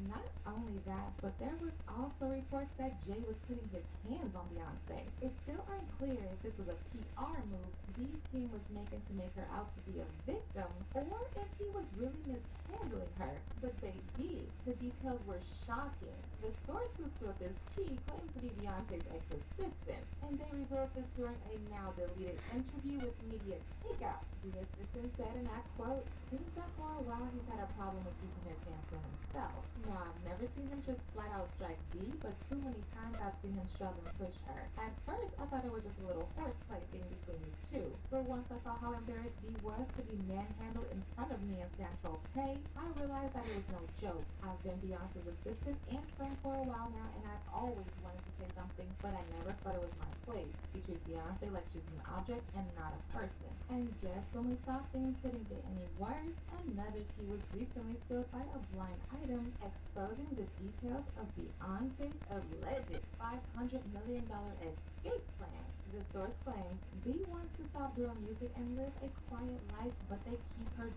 Not only that, but there was also reports that Jay was putting his hands on Beyonce. It's still unclear if this was a PR move B's team was making to make her out to be a victim, or if he was really mishandling her. But baby, the details were shocking. The source who spilled this tea claims to be Beyonce's ex-assistant, and they revealed this during a now-deleted interview with Media Takeout. The assistant said, and I quote, "Seems that for a while he's had a problem with keeping his hands to himself. Now, I've never seen him just flat-out strike B, but too many times I've seen him shove and push her. At first, I thought it was just a little horseplay thing between the two, but once I saw how embarrassed B was to be manhandled in front of me in Central Pay, I realized that it was no joke. I've been Beyonce's assistant and friend for a while now, and I've always wanted to say something, but I never thought it was my place. He treats Beyonce like she's an object and not a person." And just when we thought things couldn't get any worse, another tea was recently spilled by a blind item exposing the details of Beyonce's alleged $500 million escape plan. The source claims B wants to stop doing music and live a quiet life, but they keep her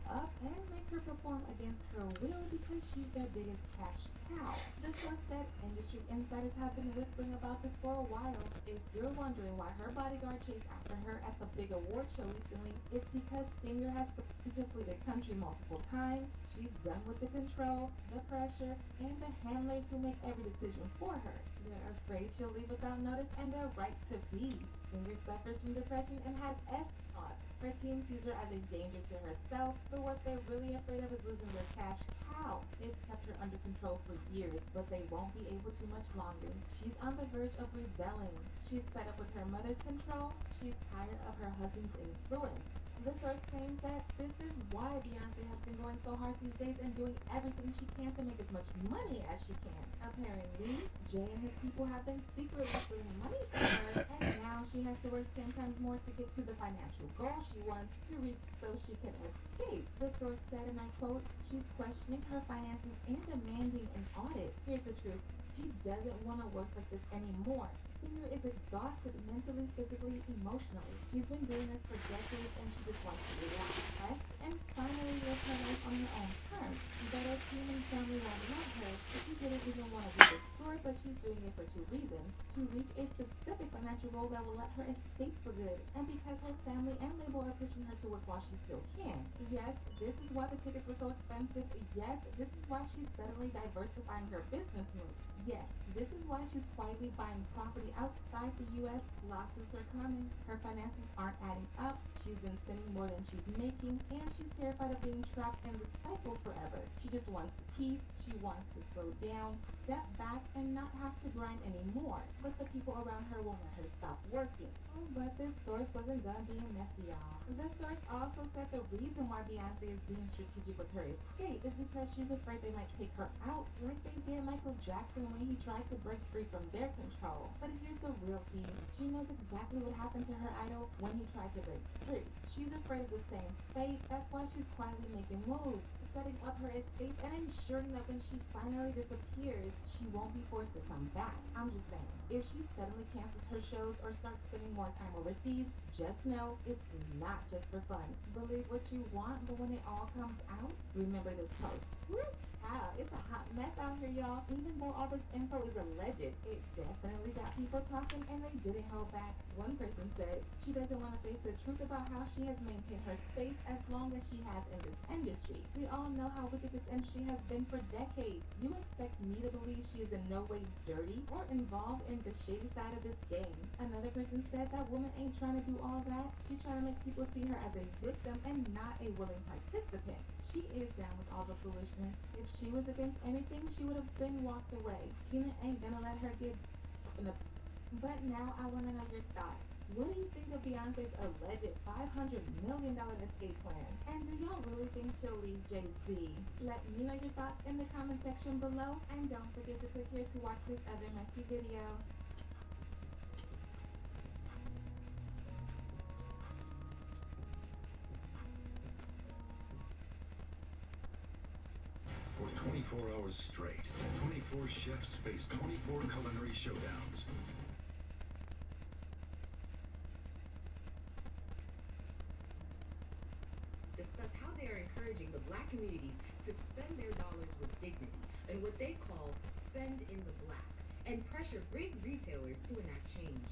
up and make her perform against her will because she's their biggest cash cow. The source said industry insiders have been whispering about this for a while. If you're wondering why her bodyguard chased after her at the big award show recently, it's because Stinger has to flee the country multiple times. She's done with the control, the pressure, and the handlers who make every decision for her. They're afraid she'll leave without notice, and they're right to be. Stinger suffers from depression and has S-thoughts. Her team sees her as a danger to herself, but what they're really afraid of is losing their cash cow. They've kept her under control for years, but they won't be able to much longer. She's on the verge of rebelling. She's fed up with her mother's control. She's tired of her husband's influence. The source claims that this is why Beyonce has been going so hard these days and doing everything she can to make as much money as she can. Apparently, Jay and his people have been secretly stealing money from her, and now she has to work 10 times more to get to the financial goal she wants to reach so she can escape. The source said, and I quote, "She's questioning her finances and demanding an audit. Here's the truth. She doesn't want to work like this anymore. Singer is exhausted mentally, physically, emotionally. She's been doing this for decades and she just wants to relax, rest, and finally live her life on her own terms. But her team and family won't let her. She didn't even want to do this tour, but she's doing it for 2 reasons. To reach a specific financial goal that will let her escape for good, and because her family and label are pushing her to work while she still can. Yes, this is why the tickets were so expensive. Yes, this is why she's suddenly diversifying her business moves. Yes, this is why she's quietly buying property outside the U.S. Lawsuits are coming. Her finances aren't adding up. She's been spending more than she's making, and she's terrified of being trapped in the cycle forever. She just wants peace. She wants to slow down, step back, and not have to grind anymore. But the people around her won't let her stop working." Oh, but this source wasn't done being messy, y'all. The source also said the reason why Beyonce is being strategic with her escape is because she's afraid they might take her out like they did Michael Jackson when he tried to break free from their control. But here's the real tea. She knows exactly what happened to her idol when he tried to break free. She's afraid of the same fate. That's why she's quietly making moves, setting up her escape and ensuring that when she finally disappears, she won't be forced to come back. I'm just saying, if she suddenly cancels her shows or starts spending more time overseas, just know it's not just for fun. Believe what you want, but when it all comes out, remember this post. Child, it's a hot mess out here, y'all. Even though all this info is alleged, it definitely got people talking and they didn't hold back. One person said she doesn't want to face the truth about how she has maintained her space as long as she has in this industry. We all know how wicked this industry has been for decades. You expect me to believe she is in no way dirty or involved in the shady side of this game. Another person said that woman ain't trying to do all that. She's trying to make people see her as a victim and not a willing participant. She is down with all the foolishness. If she was against anything, she would have been walked away. Tina ain't gonna let her get in a... But now I want to know your thoughts. What do you think of Beyonce's alleged $500 million escape plan? And do y'all really think she'll leave Jay-Z? Let me know your thoughts in the comment section below. And don't forget to click here to watch this other messy video. For 24 hours straight, 24 chefs face 24 culinary showdowns. Discuss how they are encouraging the black communities to spend their dollars with dignity and what they call spend in the black, and pressure big retailers to enact change.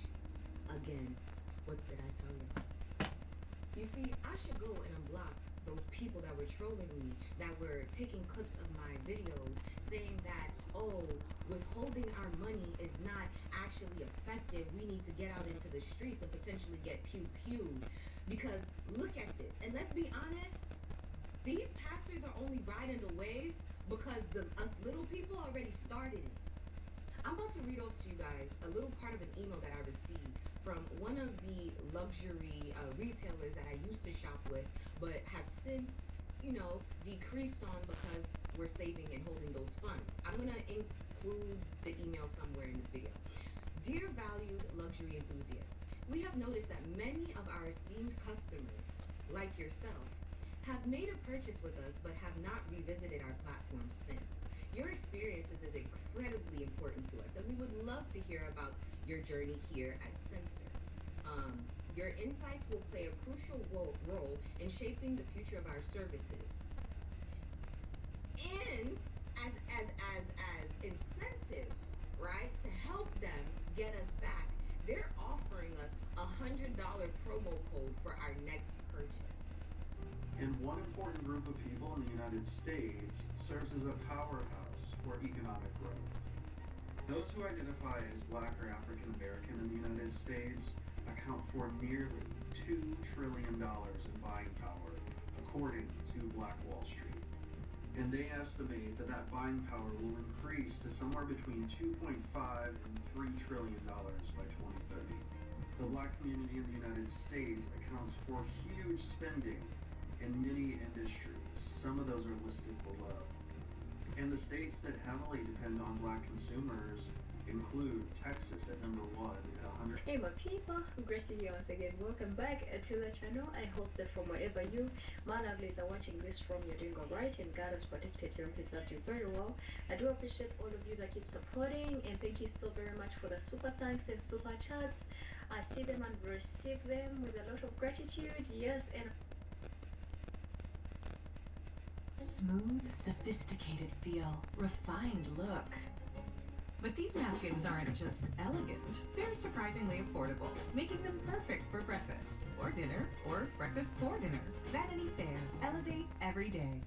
Again, what did I tell you? You see, I should go and unblock those people that were trolling me, that were taking clips of my videos saying that, oh, withholding our money is not actually effective. We need to get out into the streets and potentially get pew-pewed. Because look at this, and let's be honest, these pastors are only riding the wave because us little people already started it. I'm about to read off to you guys a little part of an email that I received from one of the luxury retailers that I used to shop with, but have since, decreased on because we're saving and holding those funds. I'm gonna include the email somewhere in this video. Dear valued luxury enthusiast, we have noticed that many of our esteemed customers, like yourself, have made a purchase with us but have not revisited our platform since. Your experiences is incredibly important to us, and we would love to hear about your journey here at Censor. Your insights will play a crucial role in shaping the future of our services. And as incentive, right, to help them get us back, they're offering us a $100 promo code for our next purchase. And one important group of people in the United States serves as a powerhouse for economic growth. Those who identify as Black or African American in the United States account for nearly $2 trillion in buying power, according to Black Wall Street. And they estimate that buying power will increase to somewhere between $2.5 and $3 trillion by 2030. The Black community in the United States accounts for huge spending in many industries. Some of those are listed below. And the states that heavily depend on Black consumers include Texas at number 1 at 100. Hey my people, great to see you once again. Welcome back to the channel. I hope that from wherever you, my lovelies, are watching this from, you're doing alright and God has protected you and preserved you very well. I do appreciate all of you that keep supporting, and thank you so very much for the super thanks and super chats. I see them and receive them with a lot of gratitude. Yes, and smooth, sophisticated feel, refined look. But these napkins aren't just elegant, they're surprisingly affordable, making them perfect for breakfast, or dinner, or breakfast for dinner. Vanity Fair, elevate every day.